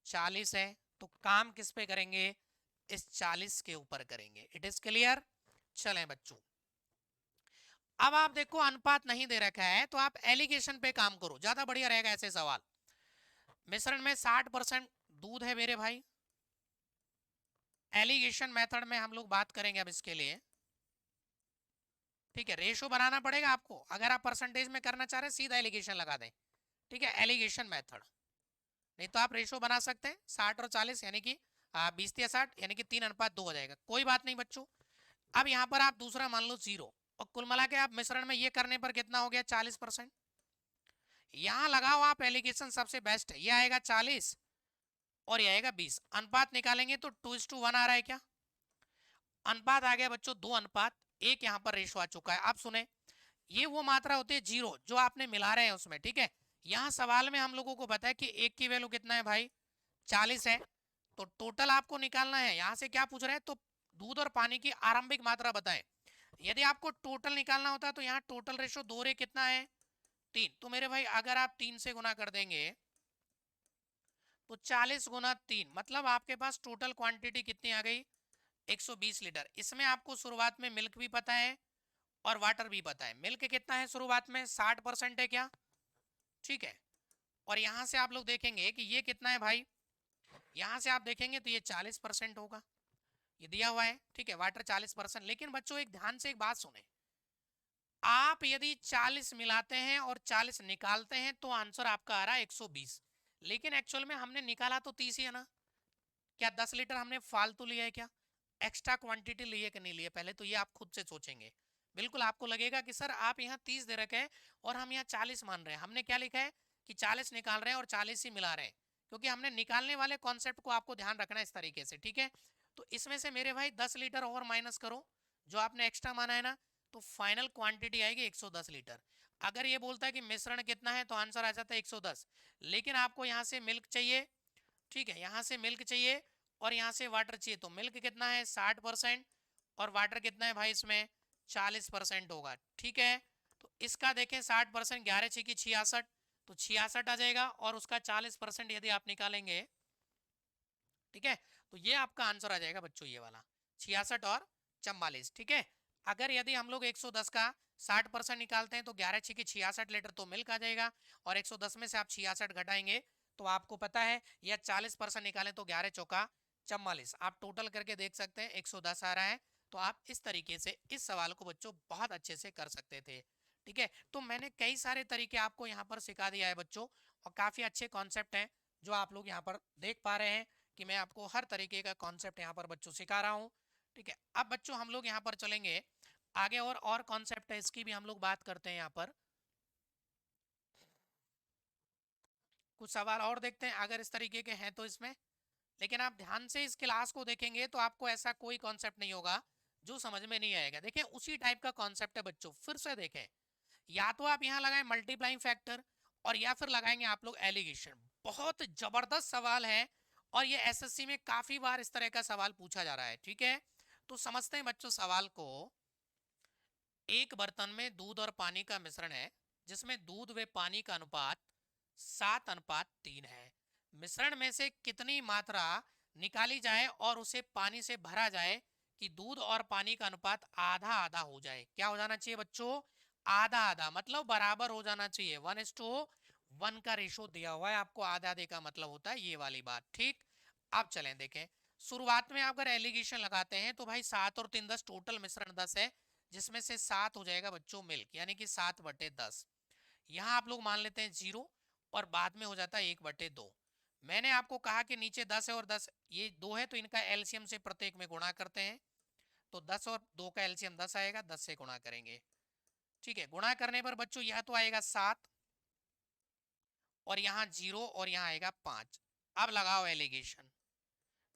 40 है। तो काम किस पे करेंगे, इस 40 के ऊपर करेंगे। It is clear. चलें बच्चों, अब आप देखो अनुपात नहीं दे रखा है तो आप एलिगेशन पे काम करो, ज्यादा बढ़िया रहेगा ऐसे सवाल। मिश्रण में 60% दूध है मेरे भाई। एलिगेशन मेथड में हम लोग बात करेंगे अब इसके लिए, ठीक है। रेशो बनाना पड़ेगा आपको, अगर आप परसेंटेज में करना चाह रहे हैं सीधा एलिगेशन लगा दें, ठीक है, एलिगेशन मेथड। नहीं तो आप रेशो बना सकते हैं 60 और 40, यानी कि 20 या 60, यानी कि 3:2 हो जाएगा, कोई बात नहीं बच्चों। अब यहाँ पर आप दूसरा मान लो 0, और कुल मिला के आप मिश्रण में ये करने पर कितना हो गया, 40%। यहाँ लगाओ आप एलिगेशन, सबसे बेस्ट है, ये आएगा 40 और ये आएगा 20। अनुपात निकालेंगे तो 2:1 आ रहा है क्या, अनुपात आ गया बच्चों 2:1। यहाँ पर रेशो आ चुका है। आप सुने, ये वो मात्रा होती है 0 जो आपने मिला रहे हैं उसमें, ठीक है। यहाँ सवाल में हम लोगों को बताया कि एक की वैल्यू कितना है भाई, 40 है, तो टोटल आपको निकालना है। यहाँ से क्या पूछ रहे हैं, तो दूध और पानी की आरंभिक मात्रा बताएं। यदि आपको टोटल निकालना होता है तो यहाँ टोटल रेशो 2 रे कितना है, 3। तो मेरे भाई अगर आप 3 से गुना कर देंगे तो 40 गुना 3, मतलब आपके पास टोटल क्वांटिटी कितनी आ गई, 120 लीटर। इसमें आपको शुरुआत में मिल्क भी पता है और वाटर भी पता है। मिल्क कितना है शुरुआत में, 60% है क्या, ठीक है। और यहां से आप लोग देखेंगे कि ये कितना है भाई, यहां से आप देखेंगे तो ये 40% होगा, ये दिया हुआ है, ठीक है, वाटर 40%। लेकिन बच्चों एक ध्यान से एक बात सुने, आप यदि 40 मिलाते हैं और 40 निकालते हैं तो आंसर आपका आ रहा है 120, लेकिन एक्चुअल में हमने निकाला तो 30 ही है ना। क्या 10 लीटर हमने फालतू लिया है क्या, एक्स्ट्रा क्वांटिटी ली है कि नहीं लिए, पहले तो ये आप खुद से सोचेंगे। बिल्कुल आपको लगेगा कि सर आप यहाँ 30 दे रखे हैं और हम यहाँ 40 मान रहे हैं। हमने क्या लिखा है कि 40 निकाल रहे हैं और 40 ही मिला रहे हैं, क्योंकि हमने निकालने वाले कॉन्सेप्ट को आपको ध्यान रखना है इस तरीके से, ठीक है। तो इसमें से मेरे भाई 10 लीटर और माइनस करो जो आपने एक्स्ट्रा माना है ना, तो फाइनल क्वांटिटी आएगी 110 लीटर। अगर ये बोलता है कि मिश्रण कितना है तो आंसर आ जाता है 110, लेकिन आपको यहाँ से मिल्क चाहिए, ठीक है, यहाँ से मिल्क चाहिए और यहाँ से वाटर चाहिए। तो मिल्क कितना है 60% और वाटर कितना है भाई इसमें 40% होगा, ठीक है। तो इसका देखें 60%, 11 की 66, तो 66 आ जाएगा और उसका 40% यदि आप निकालेंगे, ठीक है, तो ये आपका आंसर आ जाएगा बच्चों, ये वाला 66 और 44, ठीक है। अगर यदि हम लोग 110 का 60% निकालते हैं तो 11 की 66 लीटर तो मिल्क आ जाएगा, और 110 में से आप 66 घटाएंगे तो आपको पता है, या 40% निकालें तो 11 × 4 = 44। आप टोटल करके देख सकते हैं 110 आ रहा है। तो आप इस तरीके से इस सवाल को बच्चों बहुत अच्छे से कर सकते थे, ठीक है। तो मैंने कई सारे तरीके आपको यहाँ पर सिखा दिया है बच्चों, और काफ़ी अच्छे कॉन्सेप्ट हैं जो आप लोग यहाँ पर देख पा रहे हैं कि मैं आपको हर तरीके का कॉन्सेप्ट यहाँ पर बच्चों सिखा रहा हूँ, ठीक है। अब बच्चों हम लोग यहाँ पर चलेंगे आगे, और कॉन्सेप्ट है इसकी भी हम लोग बात करते हैं। यहाँ पर कुछ सवाल और देखते हैं अगर इस तरीके के हैं तो इसमें, लेकिन आप ध्यान से इस क्लास को देखेंगे तो आपको ऐसा कोई कॉन्सेप्ट नहीं होगा जो समझ में नहीं आएगा। देखिए उसी टाइप का कॉन्सेप्ट है बच्चों, फिर से देखें, या तो आप यहाँ लगाएं मल्टीप्लाइंग फैक्टर, और या फिर लगाएंगे आप लोग एलिगेशन। बहुत जबरदस्त सवाल है और ये एसएससी में काफी बार इस तरह का सवाल पूछा जा रहा है, ठीक है। तो समझते हैं बच्चों सवाल को। एक बर्तन में दूध और पानी का मिश्रण है जिसमें दूध व पानी का अनुपात 7:3 है। मिश्रण में से कितनी मात्रा निकाली जाए और उसे पानी से भरा जाए कि दूध और पानी का अनुपात आधा आधा हो जाए। क्या हो जाना चाहिए बच्चों, आधा आधा, मतलब बराबर हो जाना चाहिए। 1:1 का रेशो दिया हुआ है आपको, आधा आधे का मतलब होता है ये वाली बात, ठीक। अब चलें देखें, शुरुआत में अगर एलिगेशन लगाते हैं तो भाई 7 और 3 10, टोटल मिश्रण 10 है, जिसमें से 7 हो जाएगा बच्चों मिल्क, यानी कि 7/10। यहाँ आप लोग मान लेते हैं 0 और बाद में हो जाता है 1/2। मैंने आपको कहा कि नीचे 10 है और 10 ये 2 है, तो इनका एलसीएम से प्रत्येक में गुणा करते हैं, तो 10 और 2 का एलसीएम 10 आएगा, 10 से गुणा करेंगे, ठीक है। गुणा करने पर बच्चों यह तो आएगा 7 और यहाँ 0 और यहाँ आएगा 5। अब लगाओ एलिगेशन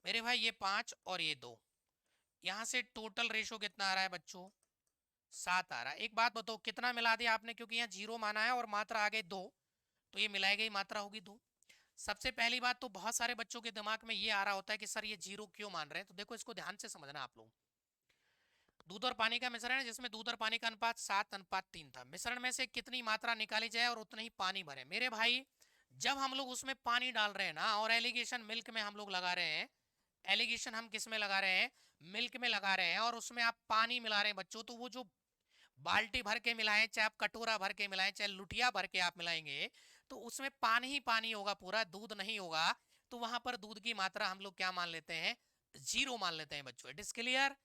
मेरे भाई, ये 5 और ये 2, यहाँ से टोटल रेशो कितना आ रहा है बच्चों, 7 आ रहा है। एक बात बताओ कितना मिला दिया आपने, क्योंकि यहाँ 0 माना है और मात्रा आ गई 2, तो ये मिलाई गई मात्रा होगी 2। सबसे पहली बात तो बहुत सारे बच्चों के दिमाग में ये आ रहा होता है कि सर ये 0 क्यों मान रहे हैं, तो देखो इसको ध्यान से समझना आप लोग। दूध और पानी का मिश्रण है जिसमें दूध और पानी का अनुपात 7:3 था। मिश्रण में से कितनी मात्रा निकाली जाए और उतना ही पानी भरे। मेरे भाई जब हम लोग उसमें पानी डाल रहे हैं ना, और एलिगेशन मिल्क में हम लोग लगा रहे हैं, एलिगेशन हम किस में लगा रहे हैं, मिल्क में लगा रहे हैं, और उसमें आप पानी मिला रहे हैं बच्चों, तो वो जो बाल्टी भर के मिलाएं, चाहे आप कटोरा भर के मिलाएं, चाहे लुटिया भर के आप मिलाएंगे, तो उसमें पानी ही पानी होगा, पूरा दूध नहीं होगा। तो वहां पर दूध की मात्रा हम लोग क्या मान लेते हैं, 0 मान लेते हैं बच्चों। It is clear?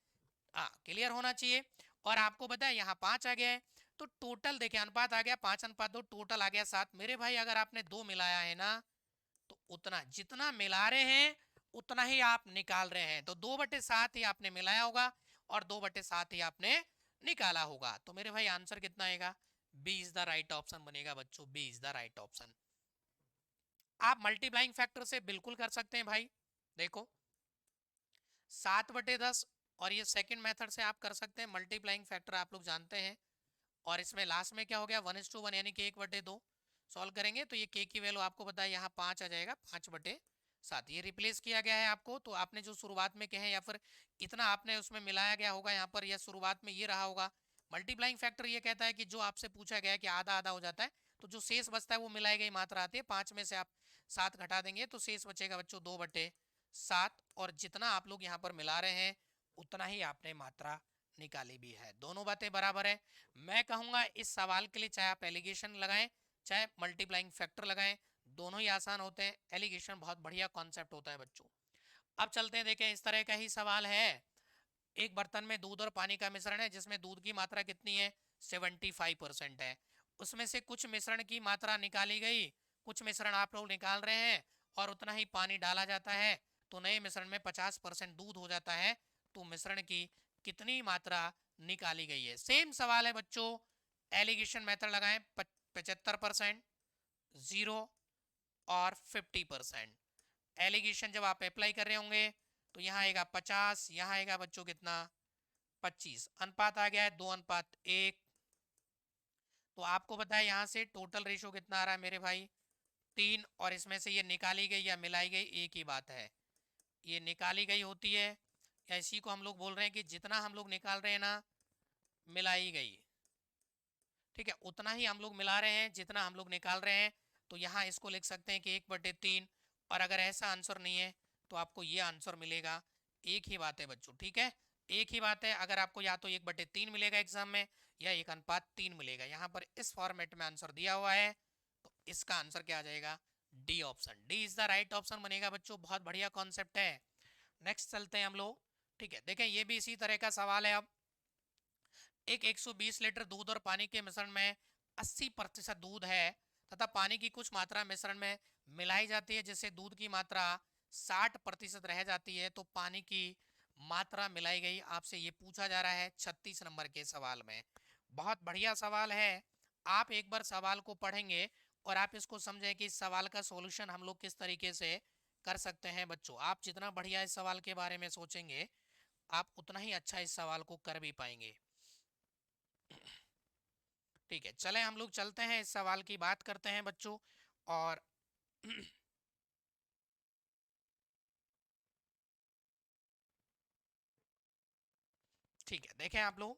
हाँ, क्लियर होना चाहिए। और आपको बताया यहाँ 5 आ गया है, तो टोटल देखिए अनुपात आ गया 5:2, टोटल आ गया 7। मेरे भाई अगर आपने 2 मिलाया है ना, तो उतना जितना मिला रहे हैं उतना ही आप निकाल रहे हैं, तो 2/7 ही आपने मिलाया होगा और 2/7 ही आपने निकाला होगा। तो मेरे भाई आंसर कितना आएगा, B is the right option बनेगा बच्चों, B is the right option. आप मल्टीप्लाइंग फैक्टर से बिल्कुल कर सकते हैं भाई, देखो 7/10, और ये सेकंड मेथड से आप कर सकते हैं। मल्टीप्लाइंग फैक्टर आप लोग जानते हैं, और इसमें लास्ट में क्या हो गया, 1:1 यानी कि 1/2 सॉल्व करेंगे तो ये के की वैल्यू आपको पता है यहाँ 5 आ जाएगा, 5/7 ये रिप्लेस किया गया है आपको। तो आपने जो शुरुआत में कहे या फिर इतना आपने उसमें मिलाया गया होगा यहाँ पर, या शुरुआत में ये रहा होगा। मल्टीप्लाइंग फैक्टर ये कहता है कि जो आपसे पूछा गया है कि आधा आधा हो जाता है, तो जो शेष बचता है वो मिलाई गई मात्रा आती है। 5 में से आप 7 घटा देंगे तो शेष बचेगा बच्चों 2/7, और जितना आप लोग यहाँ पर मिला रहे हैं उतना ही आपने मात्रा निकाली भी है। दोनों बातें बराबर है। मैं कहूंगा इस सवाल के लिए चाहे आप एलिगेशन लगाएं चाहे मल्टीप्लाइंग फैक्टर लगाएं, दोनों ही आसान होते हैं। एलिगेशन बहुत बढ़िया कॉन्सेप्ट होता है बच्चों। अब चलते हैं, देखें इस तरह का ही सवाल है। एक बर्तन में दूध और पानी का मिश्रण है जिसमें दूध की मात्रा कितनी है, 75% है। उसमें से कुछ मिश्रण की मात्रा निकाली गई, कुछ मिश्रण आप लोग निकाल रहे हैं और उतना ही पानी डाला जाता है, तो नए मिश्रण में 50% दूध हो जाता है। तो मिश्रण की कितनी मात्रा निकाली गई है। सेम सवाल है बच्चों, एलिगेशन मेथड लगाएं। 75%, 0 और 50%। एलिगेशन जब आप अप्लाई कर रहे होंगे तो यहाँ आएगा 50, यहाँ आएगा बच्चों कितना, 25। अनुपात आ गया है 2:1। तो आपको पता है यहाँ से टोटल रेशो कितना आ रहा है मेरे भाई, 3, और इसमें से ये निकाली गई या मिलाई गई एक ही बात है, ये निकाली गई होती है, या इसी को हम लोग बोल रहे हैं कि जितना हम लोग निकाल रहे हैं ना, मिलाई गई, ठीक है, उतना ही हम लोग मिला रहे हैं जितना हम लोग निकाल रहे हैं। तो यहाँ इसको लिख सकते हैं कि 1/3। और अगर ऐसा आंसर नहीं है तो आपको ये आंसर मिलेगा। एक ही बात है बच्चों, ठीक है, एक ही बात है। अगर आपको या तो 1/3 मिलेगा एग्जाम में, या 1:3 मिलेगा। यहाँ पर इस फॉर्मेट में आंसर दिया हुआ है, तो इसका आंसर क्या आ जाएगा, D option, D is the right option बनेगा बच्चों। बहुत बढ़िया कॉन्सेप्ट है। नेक्स्ट चलते हैं हम लोग, ठीक है। देखें ये भी इसी तरह का सवाल है। अब एक 120 लीटर दूध और पानी के मिश्रण में 80% दूध है तथा पानी की कुछ मात्रा मिश्रण में मिलाई जाती है, जिससे दूध की मात्रा 60% रह जाती है, तो पानी की मात्रा मिलाई गई। आपसे ये पूछा जा रहा है 36 नंबर के सवाल में। बहुत बढ़िया सवाल है। आप एक बार सवाल को पढ़ेंगे और आप इसको समझें कि इस सवाल का सॉल्यूशन हम लोग किस तरीके से कर सकते हैं बच्चों। आप जितना बढ़िया इस सवाल के बारे में सोचेंगे, आप उतना ही अच्छा इस सवाल को कर भी पाएंगे। ठीक है, चले हम लोग चलते हैं, इस सवाल की बात करते हैं बच्चों। और ठीक है, देखें आप लोग,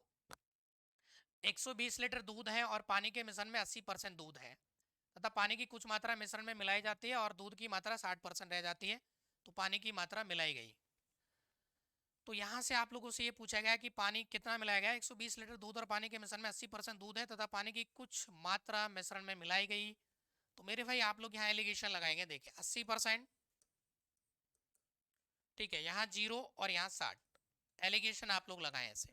120 लीटर दूध है और पानी के मिश्रण में 80% दूध है तथा पानी की कुछ मात्रा मिश्रण में मिलाई जाती है और दूध की मात्रा 60% रह जाती है, तो पानी की मात्रा मिलाई गई। तो यहाँ से आप लोगों से ये पूछा गया कि पानी कितना मिलाया गया। 120 लीटर दूध और पानी के मिश्रण में 80% दूध है तथा पानी की कुछ मात्रा मिश्रण में मिलाई गई। तो मेरे भाई आप लोग यहाँ एलिगेशन लगाएंगे, देखिए 80%, ठीक है, यहाँ 0 और यहाँ 60, एलिगेशन आप लोग लगाएं ऐसे।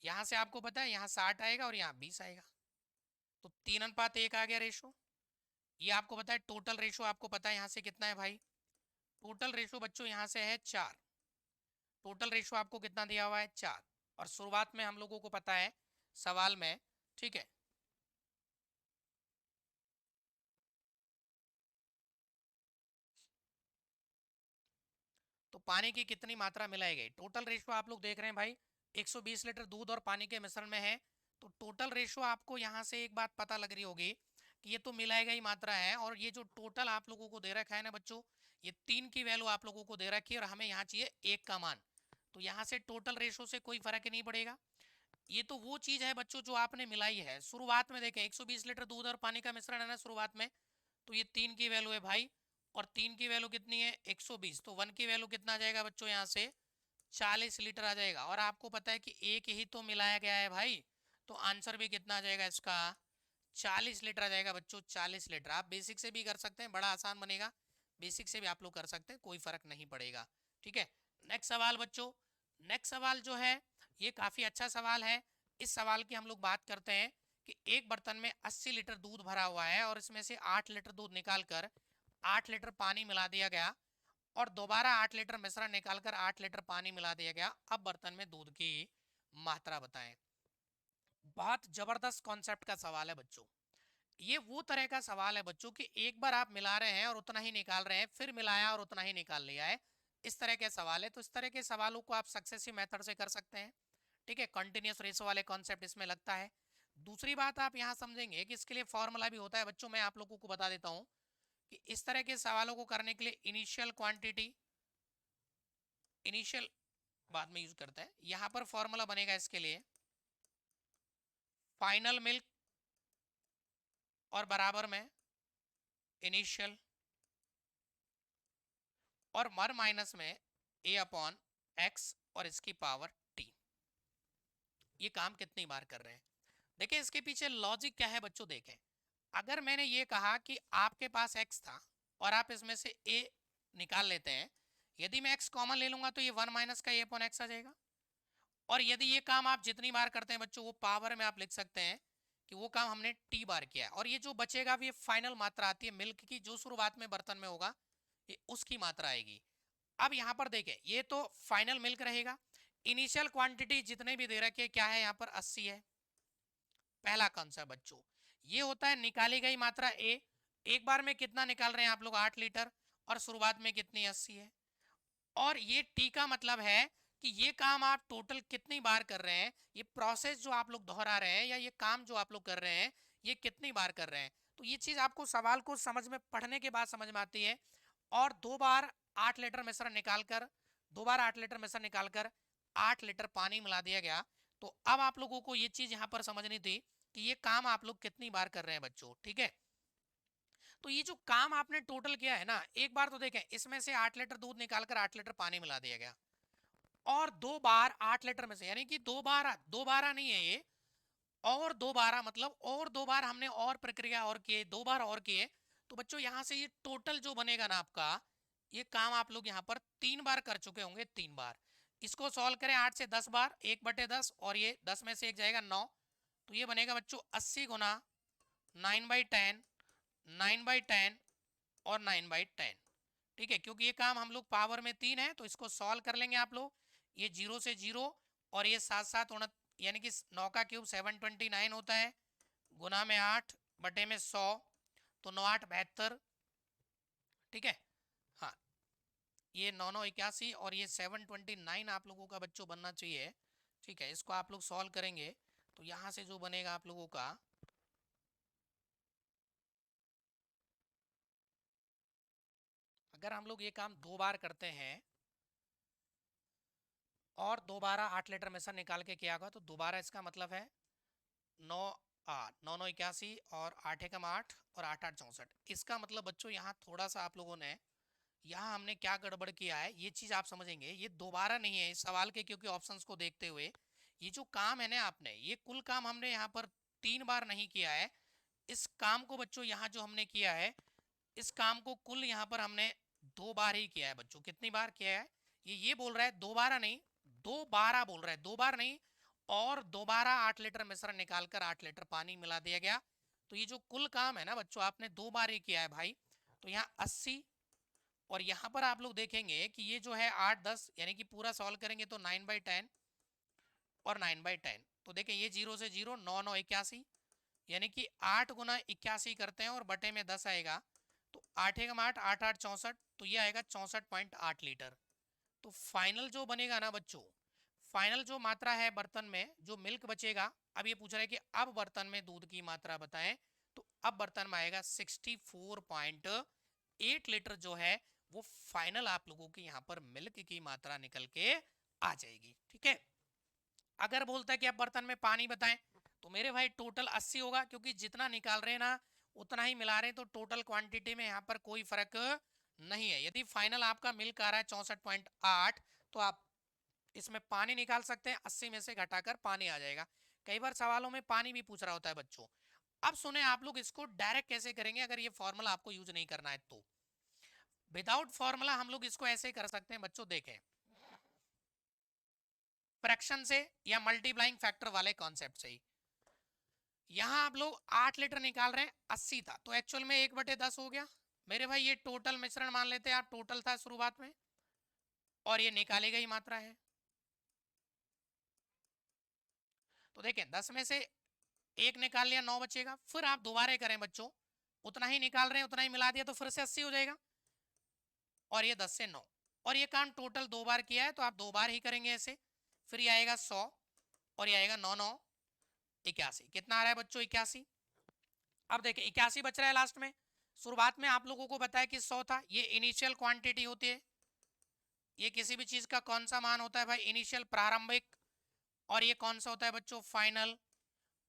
यहाँ से आपको पता है यहाँ 60 आएगा और यहाँ 20 आएगा, तो 3:1 आ गया रेशो। ये आपको पता है टोटल रेशो, आपको पता है यहाँ से कितना है भाई, टोटल रेशो बच्चों यहाँ से है 4। टोटल रेशो आपको कितना दिया हुआ है, 4। और शुरुआत में हम लोगों को पता है सवाल में, ठीक है, तो पानी की कितनी मात्रा मिलाई गई। टोटल रेशो आप लोग देख रहे हैं भाई, 120 लीटर दूध और पानी के मिश्रण में है, तो टोटल रेशो आपको यहाँ से एक बात पता लग रही होगी कि ये तो मिलाएगा ही मात्रा है, और ये जो टोटल आप लोगों को दे रखा है ना बच्चों, ये 3 की वैल्यू आप लोगों को दे रखी है और हमें यहाँ चाहिए 1 का मान। तो यहाँ से टोटल रेशो से कोई फर्क नहीं पड़ेगा। ये तो वो चीज है बच्चों जो आपने मिलाई है। शुरुआत में देखें 120 लीटर दूध और पानी का मिश्रण है ना शुरुआत में, तो ये 3 की वैल्यू है भाई, और 3 की वैल्यू कितनी है 120, तो 1 की वैल्यू कितना आ जाएगा बच्चों यहाँ से 40 लीटर आ जाएगा। और आपको पता है कि एक ही तो मिलाया गया है भाई, तो आंसर भी कितना आ जाएगा इसका 40 लीटर आ जाएगा बच्चों, 40 लीटर। आप बेसिक से भी कर सकते हैं, बड़ा आसान बनेगा, बेसिक से भी आप लोग कर सकते हैं, कोई फर्क नहीं पड़ेगा। ठीक है, नेक्स्ट सवाल बच्चों। नेक्स्ट सवाल जो है ये काफी अच्छा सवाल है। इस सवाल की हम लोग बात करते हैं कि एक बर्तन में 80 लीटर दूध भरा हुआ है और इसमें से 8 लीटर दूध निकालकर 8 लीटर पानी मिला दिया गया, और दोबारा 8 लीटर मिश्रण निकालकर 8 लीटर पानी मिला दिया गया। अब बर्तन में दूध की मात्रा बताएं। बहुत जबरदस्त कॉन्सेप्ट का सवाल है बच्चों। ये वो तरह का सवाल है बच्चों कि एक बार आप मिला रहे हैं और उतना ही निकाल रहे हैं, फिर मिलाया और उतना ही निकाल लिया है, इस तरह के सवाल है। तो इस तरह के सवालों को आप सक्सेसिव मेथड से कर सकते हैं। ठीक है, कंटिन्यूस रेशो वाले कॉन्सेप्ट इसमें लगता है। दूसरी बात आप यहाँ समझेंगे कि इसके लिए फॉर्मूला भी होता है बच्चों, मैं आप लोगों को बता देता हूँ कि इस तरह के सवालों को करने के लिए इनिशियल क्वांटिटी, इनिशियल बाद में यूज करता है, यहाँ पर फॉर्मूला बनेगा इसके लिए फाइनल मिल्क और बराबर में इनिशियल, और मर माइनस में a अपॉन एक्स और इसकी पावर t। ये काम कितनी बार कर रहे हैं देखें, इसके पीछे लॉजिक क्या है बच्चों देखें। अगर मैंने ये कहा कि आपके पास x था और आप इसमें से a निकाल लेते हैं, यदि मैं x कॉमन ले लूंगा तो ये 1 माइनस का a अपॉन एक्स आ जाएगा। और यदि ये काम आप जितनी बार करते हैं बच्चों, वो पावर में आप लिख सकते हैं कि वो काम हमने t बार किया, और ये जो बचेगा ये फाइनल मात्रा आती है मिल्क की, जो शुरुआत में बर्तन में होगा ये उसकी मात्रा आएगी। अब यहाँ पर देखें, ये तो फाइनल मिल्क रहेगा। इनिशियल क्वांटिटी जितने भी दे रखे हैं क्या है यहाँ पर 80 है। पहला कॉन्सेप्ट बच्चों ये होता है निकाली गई मात्रा ए, एक बार में कितना निकाल रहे हैं आप लोग 8 लीटर, और शुरुआत में कितनी 80 है। और ये टी का मतलब है कि ये काम आप टोटल कितनी बार कर रहे हैं, ये प्रोसेस जो आप लोग दोहरा रहे हैं या ये काम जो आप लोग कर रहे हैं ये कितनी बार कर रहे हैं। तो ये चीज आपको सवाल को समझ में पढ़ने के बाद समझ में आती है। और 2 बार 8 लीटर मिश्रण निकालकर, 2 बार 8 लीटर मिश्रण निकालकर 8 लीटर पानी मिला दिया गया। तो अब आप लोगों को ये चीज यहाँ पर समझनी थी कि ये काम आप लोग कितनी बार कर रहे हैं बच्चों। ठीक है, तो ये जो काम आपने टोटल किया है ना, एक बार तो देखें इसमें से 8 लीटर दूध निकालकर 8 लीटर पानी मिला दिया गया, और 2 बार 8 लीटर में से, यानी कि 2 बार नहीं है ये, और 2 बार मतलब और 2 बार हमने और प्रक्रिया और किए, 2 बार और किए। तो बच्चों यहाँ से ये टोटल जो बनेगा ना आपका, ये काम आप लोग यहाँ पर 3 बार कर चुके होंगे, 3 बार। इसको सॉल्व करें 8 से 10 बार, 1/10, और ये 10 में से 1 जाएगा 9, तो ये बनेगा बच्चों 80 गुना 9/10, 9/10 और 9/10। ठीक है, क्योंकि ये काम हम लोग पावर में 3 है तो इसको सॉल्व कर लेंगे आप लोग। ये 0 से 0, और ये 7 7 यानी कि 9 का क्यूब 729 होता है, गुना में 8 बटे में 100, तो 9 8 72। ठीक है, हाँ, ये 9 9 81 और ये 729 आप लोगों का बच्चों बनना चाहिए। ठीक है, इसको आप लोग सॉल्व करेंगे तो यहाँ से जो बनेगा आप लोगों का, अगर हम लोग ये काम 2 बार करते हैं और 2 बार 8 लीटर मिश्रण निकाल के किया होगा, तो दोबारा इसका मतलब है 9 8 9 9 81 और 8 एकम 8 और 8 8 64। इसका मतलब बच्चों यहाँ थोड़ा सा आप लोगों ने, यहाँ हमने क्या गड़बड़ किया है ये चीज़ आप समझेंगे। ये दोबारा नहीं है इस सवाल के, क्योंकि ऑप्शंस को देखते हुए ये जो काम है ना आपने, ये कुल काम हमने यहाँ पर 3 बार नहीं किया है। इस काम को बच्चों यहाँ जो हमने किया है, इस काम को कुल यहाँ पर हमने 2 बार ही किया है बच्चों। कितनी बार किया है, ये बोल रहा है 2 बार नहीं, 2 बार बोल रहा है, 2 बार नहीं। और 2 बार 8 लीटर मिश्रण निकालकर 8 लीटर पानी मिला दिया गया। तो ये जो कुल काम है ना बच्चों आपने 2 बार ही किया है भाई। तो यहाँ 80, और यहाँ पर आप लोग देखेंगे कि ये जो है 8 10, यानी कि पूरा सॉल्व करेंगे तो 9/10 और 9/10। तो देखें ये 0 से 0, 9 9 81, यानी कि 8 गुना 81 करते हैं और बटे में 10 आएगा, तो 8 एकम 8 8 8 64, तो ये आएगा 64.8 लीटर। तो फाइनल जो बनेगा ना बच्चों, फाइनल जो मात्रा है बर्तन में, जो मिल्क बचेगा, अब ये पूछ रहा है कि अब बर्तन में दूध की मात्रा बताएं, तो अब बर्तन में आएगा 64.8 लीटर जो है वो फाइनल आप लोगों की यहाँ पर मिल्क की मात्रा निकल के आ जाएगी। ठीक है, अगर बोलता है कि अब बर्तन में पानी बताएं, तो मेरे भाई टोटल 80 होगा, क्योंकि जितना निकाल रहे हैं ना उतना ही मिला रहे हैं, तो टोटल क्वांटिटी में यहाँ पर कोई फर्क नहीं है। यदि फाइनल आपका मिल्क आ रहा है 64.8, तो आप इसमें पानी निकाल सकते हैं, 80 में से घटाकर पानी आ जाएगा। कई बार सवालों में पानी भी पूछ रहा होता है बच्चों। अब सुने आप लोग इसको डायरेक्ट कैसे करेंगे, अगर ये फॉर्मूला आपको यूज नहीं करना है तो। विदाउट फॉर्मूला हम लोग इसको ऐसे कर सकते हैं बच्चों, देखें, फ्रैक्शन से या मल्टीप्लाइंग फैक्टर वाले कॉन्सेप्ट से ही। यहां आप लोग 8 लीटर निकाल रहे हैं, 80 था, तो एक्चुअल में 1/10 हो गया। मेरे भाई ये टोटल मिश्रण मान लेते हैं आप, टोटल था शुरुआत में, और ये निकाली गई मात्रा है। तो देखें 10 में से 1 निकाल लिया, 9 बचेगा। फिर आप दोबारा करें बच्चों, उतना ही निकाल रहे हैं उतना ही मिला दिया, तो फिर से 80 हो जाएगा, और ये 10 से 9, और ये काम टोटल 2 बार किया है, तो आप 2 बार ही करेंगे ऐसे। फिर ये आएगा 100, और ये आएगा 9 9 81। कितना आ रहा है बच्चों? 81। अब देखिए 81 बच रहा है लास्ट में। शुरुआत में आप लोगों को बताया कि 100 था, ये इनिशियल क्वांटिटी होती है। ये किसी भी चीज का कौन सा मान होता है भाई? इनिशियल, प्रारंभिक। और ये कौन सा होता है बच्चों? फाइनल,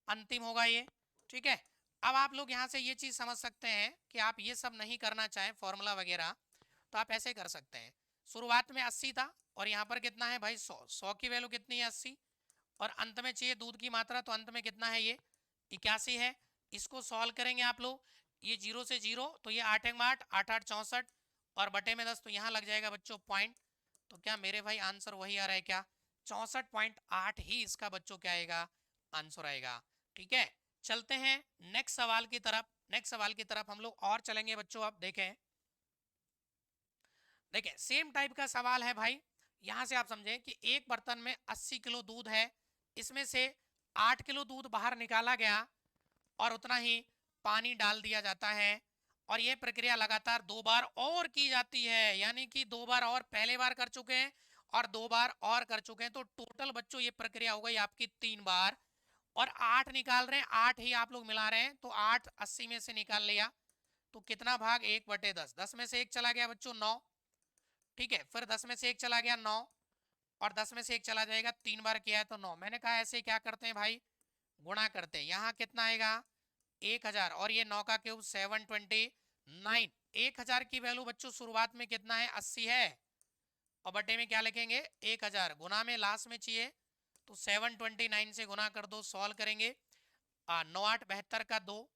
अंतिम होगा ये। ठीक है, अब आप लोग यहाँ से ये चीज समझ सकते हैं कि आप ये सब नहीं करना चाहें फॉर्मूला वगैरह, तो आप ऐसे कर सकते हैं। शुरुआत में 80 था, और यहाँ पर कितना है भाई? 100। 100 की वैल्यू कितनी है? 80। और अंत में चाहिए दूध की मात्रा, तो अंत में कितना है? ये 81 है। इसको सॉल्व करेंगे आप लोग, ये 0 से 0, तो ये 8 8 8 8 64, और बटे में 10, तो यहाँ लग जाएगा बच्चों पॉइंट। तो क्या मेरे भाई आंसर वही आ रहा है क्या? 64.8 ही इसका बच्चों क्या आएगा? आंसर आएगा। ठीक है, चलते हैं नेक्स्ट सवाल की तरफ। नेक्स्ट सवाल की तरफ हम लोग और चलेंगे बच्चों। आप देखें, देखें सेम टाइप का सवाल है भाई। यहां से आप समझें कि एक बर्तन में 80 किलो दूध है, इसमें से 8 किलो दूध बाहर निकाला गया, और उतना ही पानी डाल दिया जाता है, और यह प्रक्रिया लगातार 2 बार और की जाती है। यानी कि 2 बार और, पहले बार कर चुके हैं और 2 बार और कर चुके हैं, तो टोटल बच्चों ये प्रक्रिया हो गई आपकी 3 बार। और 8 निकाल रहे हैं, 8 ही आप लोग मिला रहे हैं, तो 8 80 में से निकाल लिया, तो कितना भाग? 1/10। 10 में से 1 चला गया बच्चों, 9। ठीक है, फिर 10 में से 1 चला गया, 9, और 10 में से 1 चला जाएगा, 3 बार किया है तो 9। मैंने कहा ऐसे क्या करते हैं भाई? गुणा करते हैं। यहाँ कितना आएगा? 1000, और ये 9 का क्यूब 729। 1000 की वैल्यू बच्चों शुरुआत में कितना है? 80 है, और बटे में क्या लिखेंगे? 1000। गुना में लास्ट में चाहिए, तो 729 से गुना कर दो, सॉल्व करेंगे। 9 8 72 का 2।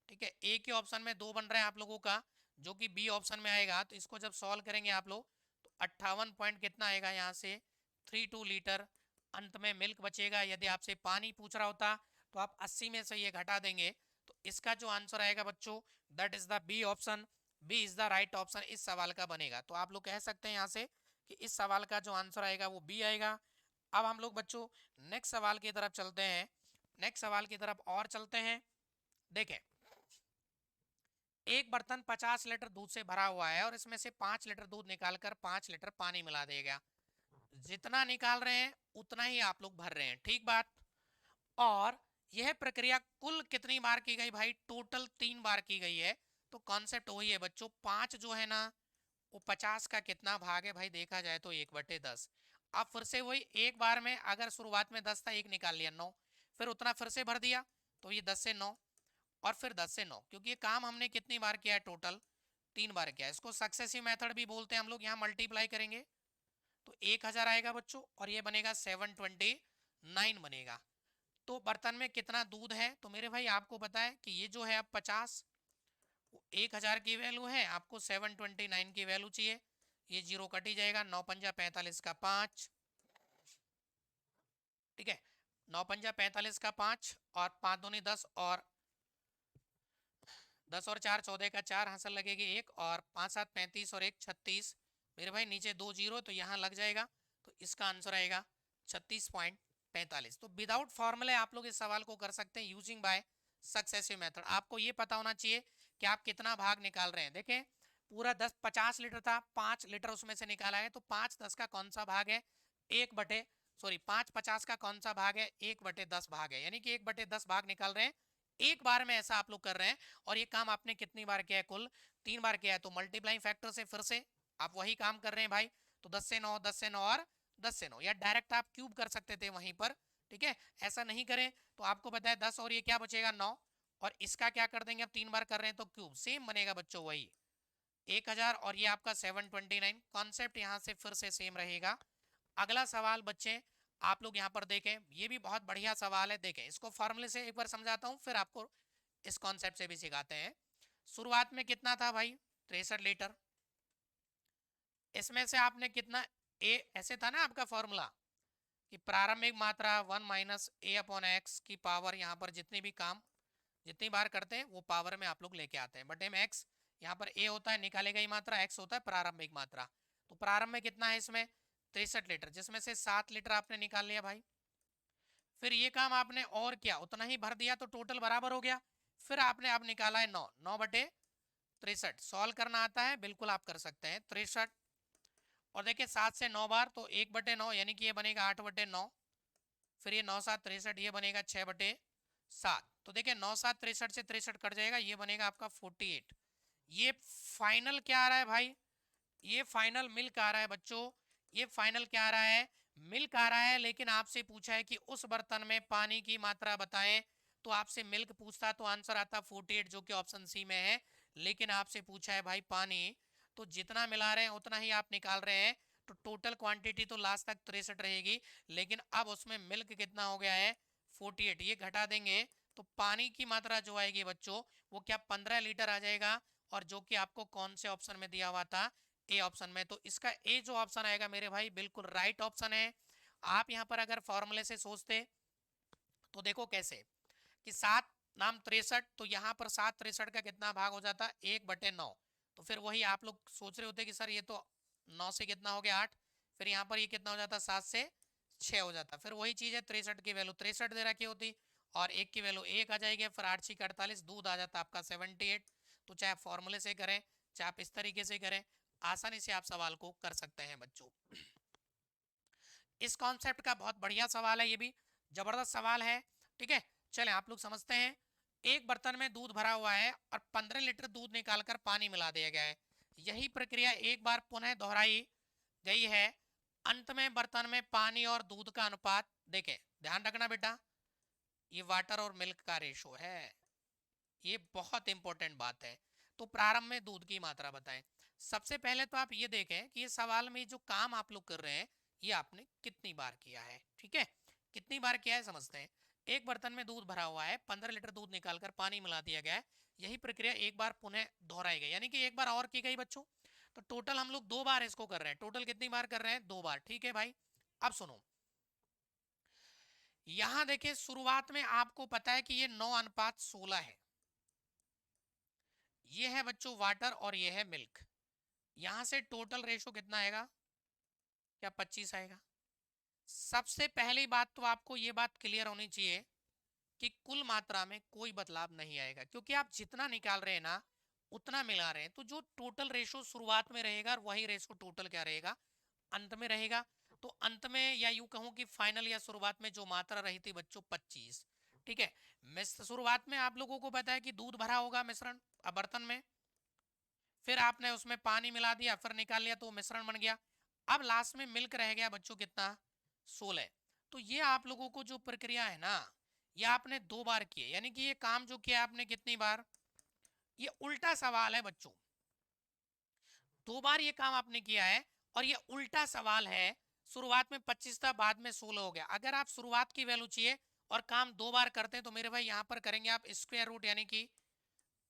ठीक है, एक ही ऑप्शन में 2 बन रहे हैं आप लोगों का, जो कि बी ऑप्शन में आएगा। तो इसको जब सॉल्व करेंगे आप लोग, तो 58 पॉइंट कितना आएगा यहाँ से? 32 लीटर। अंत में मिल्क बचेगा। यदि आपसे पानी पूछ रहा होता तो आप 80 में से ये घटा देंगे, तो इसका जो आंसर आएगा बच्चों, that is the B option. B is the right option इस सवाल का बनेगा। तो आप लोग कह सकते हैं यहाँ से कि इस सवाल का जो आंसर आएगा वो बी आएगा। अब हम लोग बच्चों नेक्स्ट सवाल की तरफ चलते हैं। नेक्स्ट सवाल की तरफ और चलते हैं। देखें, एक बर्तन 50 लीटर दूध से भरा हुआ है, और इसमें से 5 लीटर दूध निकालकर 5 लीटर पानी मिला देगा। जितना निकाल रहे हैं उतना ही आप लोग भर रहे हैं, ठीक बात। और यह प्रक्रिया कुल कितनी बार की गई भाई? टोटल 3 बार की गई है। तो कॉन्सेप्ट वही है बच्चों, 5 जो है ना वो 50 का कितना भाग है भाई? देखा जाए तो 1/10। अब फिर से वही, एक बार में अगर शुरुआत में 10 था, 1 निकाल लिया, 9, फिर उतना फिर से भर दिया, तो ये 10 से 9, और फिर 10 से 9, क्योंकि ये काम हमने कितनी बार किया है? टोटल 3 बार किया है। इसको सक्सेसिव मेथड भी बोलते हैं हम लोग। यहाँ मल्टीप्लाई करेंगे तो 1000 आएगा बच्चों, और ये बनेगा 729 बनेगा। तो बर्तन में कितना दूध है? तो मेरे भाई आपको पता है कि ये जो है अब 50, 1000 की वैल्यू है, आपको 729 की वैल्यू चाहिए। ये 0 कट ही जाएगा, 9 पंजा 45 का 5। ठीक है, 9 पंजा 45 का 5, और 5 दूनी 10, और 10 और 4 14 का 4, हासिल लगेगी 1, और 5 7 35, और 1 36। मेरे भाई नीचे 2 0, तो यहाँ लग जाएगा, तो इसका आंसर आएगा 36.45। तो विदाउट फॉर्मूले आप लोग इस सवाल को कर सकते हैं यूजिंग बाय सक्सेसिव मेथड। आपको ये पता होना चाहिए कि आप कितना भाग निकाल रहे हैं। देखें, पूरा 50 लीटर था, 5 लीटर उसमें से निकाला है, तो 5 10 का कौन सा भाग है? 1/100 सॉरी 5/50 का कौन सा भाग है, 1/10 भाग है, यानी कि 1/10 भाग निकाल रहे हैं एक बार में, ऐसा आप लोग कर रहे हैं। और ये काम आपने कितनी बार किया है, कुल 3 बार किया है। तो मल्टीप्लाइंग फैक्टर से फिर से आप वही काम कर रहे हैं भाई। तो 10 से 9, 10 से 9 और 10 से 9, या डायरेक्ट आप क्यूब कर सकते थे वहीं पर, ठीक है। ऐसा नहीं करें तो आपको पता है 10 और ये क्या बचेगा 9, और इसका क्या कर देंगे, अब 3 बार कर रहे हैं तो क्यूब सेम बनेगा बच्चों, वही 1000 और ये आपका 729। कॉन्सेप्ट यहाँ से फिर से सेम रहेगा। अगला सवाल बच्चे आप लोग यहाँ पर देखें, ये भी बहुत बढ़िया सवाल है। देखें इसको फॉर्मूले से एक बार समझाता हूँ, फिर आपको इस कॉन्सेप्ट से भी सिखाते हैं। शुरुआत में कितना था भाई, 63 लीटर। इसमें से आपने कितना, ए ऐसे था ना आपका फॉर्मूला कि प्रारंभिक मात्रा 1 माइनस ए अपॉन एक्स की पावर, यहाँ पर जितने भी काम जितनी बार करते हैं वो पावर में आप लोग लेके आते हैं, बटे में एक्स। यहाँ पर ए होता है निकाले गई मात्रा, एक्स होता है प्रारंभिक मात्रा। तो प्रारंभ में कितना है इसमें 63 लीटर, जिसमें से 7 लीटर आपने निकाल लिया भाई। फिर ये काम आपने और किया, उतना ही भर दिया तो टोटल बराबर हो गया। फिर आपने अब निकाला है 9, 9/63। सॉल्व करना आता है, बिल्कुल आप कर सकते हैं 63। और देखिए 7 से 9 बार तो 1/9, यानी कि ये बनेगा 8/9। फिर ये 9 7 63, ये बनेगा 6/7। तो देखिए 9 7 63 से 63 कट जाएगा, ये बनेगा आपका 48। ये फाइनल क्या आ रहा है भाई, ये फाइनल मिल्क आ रहा है बच्चों। ये फाइनल क्या आ रहा है, मिल्क आ रहा है। लेकिन आपसे पूछा है कि उस बर्तन में पानी की मात्रा बताएं, तो आपसे मिल्क पूछता तो आंसर आता 48, जो कि ऑप्शन सी में है। लेकिन आपसे पूछा है भाई पानी, तो जितना मिला रहे हैं उतना ही आप निकाल रहे हैं। तो टोटल क्वांटिटी तो लास्ट तक 63 रहेगी, लेकिन अब उसमें मिल्क कितना हो गया है 48। ये घटा देंगे तो पानी की मात्रा जो आएगी बच्चों, वो क्या 15 लीटर आ जाएगा। और जो कि आपको कौन से ऑप्शन में दिया हुआ था, ए ऑप्शन में। तो इसका ए जो ऑप्शन आएगा मेरे भाई बिल्कुल राइट ऑप्शन है। आप यहाँ पर अगर फॉर्मूले से सोचते तो देखो कैसे, कि 7 नाम 63, तो यहाँ पर 7 63 का कितना भाग हो जाता, 1/9। तो फिर वही आप लोग सोच रहे होते कि सर ये तो 9 से कितना हो गया 8, फिर यहाँ पर ये कितना हो जाता 7 से 6 हो जाता। फिर वही चीज़ है, 63 की वैल्यू 63 दे रखी होती और 1 की वैल्यू 1 आ जाएगी। फिर 8 6 48, दूध आ जाता आपका 78। तो चाहे आप फॉर्मूले से करें चाहे आप इस तरीके से करें, आसानी से आप सवाल को कर सकते हैं बच्चों। इस कॉन्सेप्ट का बहुत बढ़िया सवाल है, ये भी जबरदस्त सवाल है, ठीक है। चलें आप लोग समझते हैं। एक बर्तन में दूध भरा हुआ है और 15 लीटर दूध निकालकर पानी मिला दिया गया है। यही प्रक्रिया एक बार पुनः दोहराई गई है। अंत में बर्तन में पानी और दूध का अनुपात देखें, ध्यान रखना बेटा, ये वाटर और मिल्क का रेशो है, ये बहुत इंपॉर्टेंट बात है। तो प्रारंभ में दूध की मात्रा बताएं। सबसे पहले तो आप ये देखें कि ये सवाल में जो काम आप लोग कर रहे हैं ये आपने कितनी बार किया है, ठीक है। कितनी बार किया है समझते हैं। एक बर्तन में दूध भरा हुआ है, 15 लीटर दूध निकालकर पानी मिला दिया गया है। यही प्रक्रिया एक बार पुनः दोहराई गई, यानी कि एक बार और की गई बच्चों। तो टोटल हम लोग 2 बार इसको कर रहे हैं। टोटल कितनी बार कर रहे हैं, 2 बार, ठीक है भाई। अब सुनो, यहां देखिए शुरुआत में आपको पता है कि ये 9:16 है। ये है बच्चों वाटर और ये है मिल्क। यहां से टोटल रेशो कितना आएगा, क्या 25 आएगा। सबसे पहली बात तो आपको ये बात क्लियर होनी चाहिए कि कुल मात्रा में कोई बदलाव नहीं आएगा, क्योंकि आप जितना निकाल रहे हैं ना उतना मिला रहे हैं। तो जो टोटल रेशो शुरुआत में रहेगा वही रेशो टोटल क्या रहेगा, अंत में रहेगा। तो अंत में, या यूं कहूं कि फाइनल या शुरुआत में जो मात्रा रही थी बच्चों 25, ठीक है। शुरुआत में आप लोगों को पता है कि दूध भरा होगा मिश्रण बर्तन में, फिर आपने उसमें पानी मिला दिया, फिर निकाल लिया तो मिश्रण बन गया। अब लास्ट में मिल्क रह गया बच्चों कितना, 16। तो ये आप लोगों को जो प्रक्रिया है ना, ये आपने 2 बार की है, यानी कि ये काम जो किया आपने कितनी बार, ये उल्टा सवाल है बच्चों। 2 बार ये काम आपने किया है और ये उल्टा सवाल है। शुरुआत में 25 था, बाद में 16 हो गया। अगर आप शुरुआत की वैल्यू चाहिए और काम 2 बार करते हैं तो मेरे भाई यहाँ पर करेंगे आप स्क्वायर रूट, यानी कि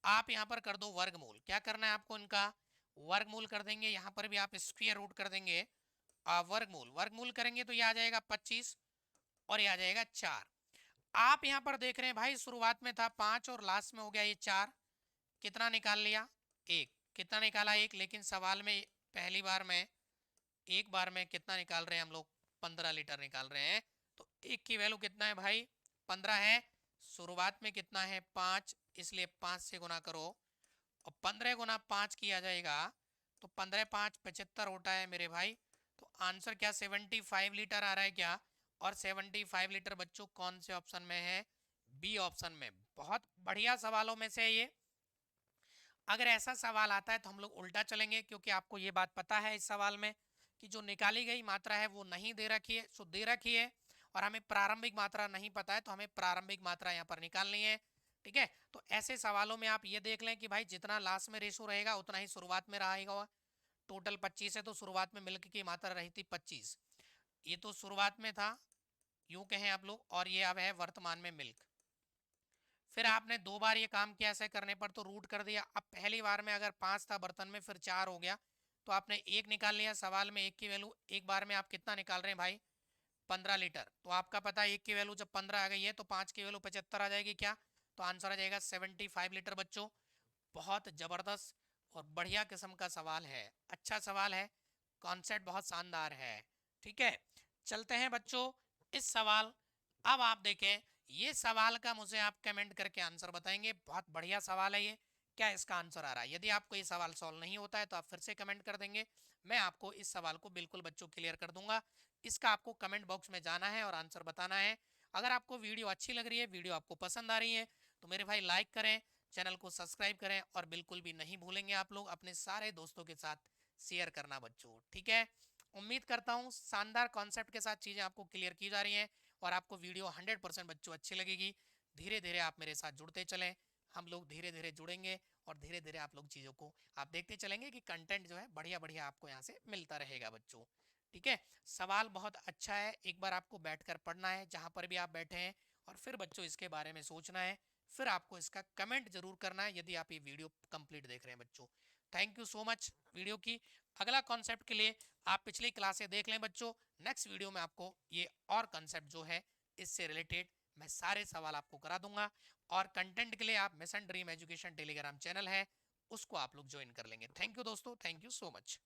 आप यहाँ पर कर दो वर्गमूल। क्या करना है आपको, इनका वर्गमूल कर देंगे। यहाँ पर भी आप स्क्वायर रूट कर देंगे, वर्गमूल वर्गमूल करेंगे तो ये आ जाएगा 25 और ये आ जाएगा 4। आप यहाँ पर देख रहे हैं भाई शुरुआत में था 5 और लास्ट में हो गया ये 4। कितना निकाल लिया, 1। कितना निकाला, 1। लेकिन सवाल में पहली बार में एक बार में कितना निकाल रहे हैं हम लोग, 15 लीटर निकाल रहे हैं। तो 1 की वैल्यू कितना है भाई, 15 है। शुरुआत में कितना है 5, इसलिए 5 से गुना करो और 15 गुना 5 किया जाएगा तो 15 5 75 होता है मेरे भाई। तो आंसर क्या 75 लीटर आ रहा है क्या, और 75 लीटर बच्चों कौन से ऑप्शन में है? बी ऑप्शन में। बहुत बढ़िया सवालों में से ये। अगर ऐसा सवाल आता है तो हम लोग उल्टा चलेंगे, क्योंकि आपको ये बात पता है इस सवाल में कि जो निकाली गई मात्रा है वो नहीं दे रखी है, सो दे रखी है, और हमें प्रारंभिक मात्रा नहीं पता है, तो हमें प्रारंभिक मात्रा यहाँ पर निकालनी है। ठीक है, तो ऐसे सवालों में आप ये देख लें कि भाई जितना लास्ट में रेशो रहेगा उतना ही शुरुआत में रहेगा। टोटल 25 है, तो शुरुआत में मिल्क की मात्रा रही थी 25, ये तो शुरुआत में था, यूं कहें आप लोग, और ये अब है वर्तमान में मिल्क। फिर आपने 2 बार ये काम किया, ऐसे करने पर तो रूट कर दिया। अब पहली बार में अगर 5 था बर्तन में, फिर 4 हो गया, तो आपने 1 निकाल लिया। सवाल में 1 की वैल्यू, एक बार में आप कितना निकाल रहे हैं भाई? 15 लीटर। तो आपका पता है 1 की वैल्यू जब 15 आ गई है तो 5 की वैल्यू 75 आ जाएगी क्या? तो आंसर आ जाएगा 75 लीटर बच्चों। बहुत ज़बरदस्त और बढ़िया किस्म का सवाल है, अच्छा सवाल है, कॉन्सेप्ट बहुत शानदार है। ठीक है, चलते हैं बच्चों इस सवाल। अब आप देखें, ये सवाल का मुझे आप कमेंट करके आंसर बताएंगे। बहुत बढ़िया सवाल है ये, क्या इसका आंसर आ रहा है? यदि आपको ये सवाल सॉल्व नहीं होता है तो आप फिर से कमेंट कर देंगे, मैं आपको इस सवाल को बिल्कुल बच्चों क्लियर कर दूंगा। इसका आपको कमेंट बॉक्स में जाना है और आंसर बताना है। अगर आपको वीडियो अच्छी लग रही है, वीडियो आपको पसंद आ रही है, तो मेरे भाई लाइक करें, चैनल को सब्सक्राइब करें, और बिल्कुल भी नहीं भूलेंगे आप लोग अपने सारे दोस्तों के साथ शेयर करना बच्चों। ठीक है, उम्मीद करता हूँ शानदार कॉन्सेप्ट के साथ चीज़ें आपको क्लियर की जा रही हैं और आपको वीडियो 100% बच्चों अच्छी लगेगी। धीरे धीरे आप मेरे साथ जुड़ते चलें, हम लोग धीरे धीरे जुड़ेंगे, और धीरे धीरे आप लोग चीज़ों को आप देखते चलेंगे कि कंटेंट जो है बढ़िया बढ़िया आपको यहाँ से मिलता रहेगा बच्चों। ठीक है, सवाल बहुत अच्छा है, एक बार आपको बैठकर पढ़ना है जहाँ पर भी आप बैठे हैं, और फिर बच्चों इसके बारे में सोचना है, फिर आपको इसका कमेंट जरूर करना है यदि आप ये वीडियो कंप्लीट देख रहे हैं बच्चों। Thank you so much video की। अगला कॉन्सेप्ट के लिए आप पिछली क्लासें देख लें बच्चों। नेक्स्ट वीडियो में आपको ये और कॉन्सेप्ट जो है इससे रिलेटेड मैं सारे सवाल आपको करा दूंगा, और कंटेंट के लिए आप mission dream education Telegram channel है उसको आप लोग ज्वाइन कर लेंगे। थैंक यू दोस्तों, थैंक यू सो मच।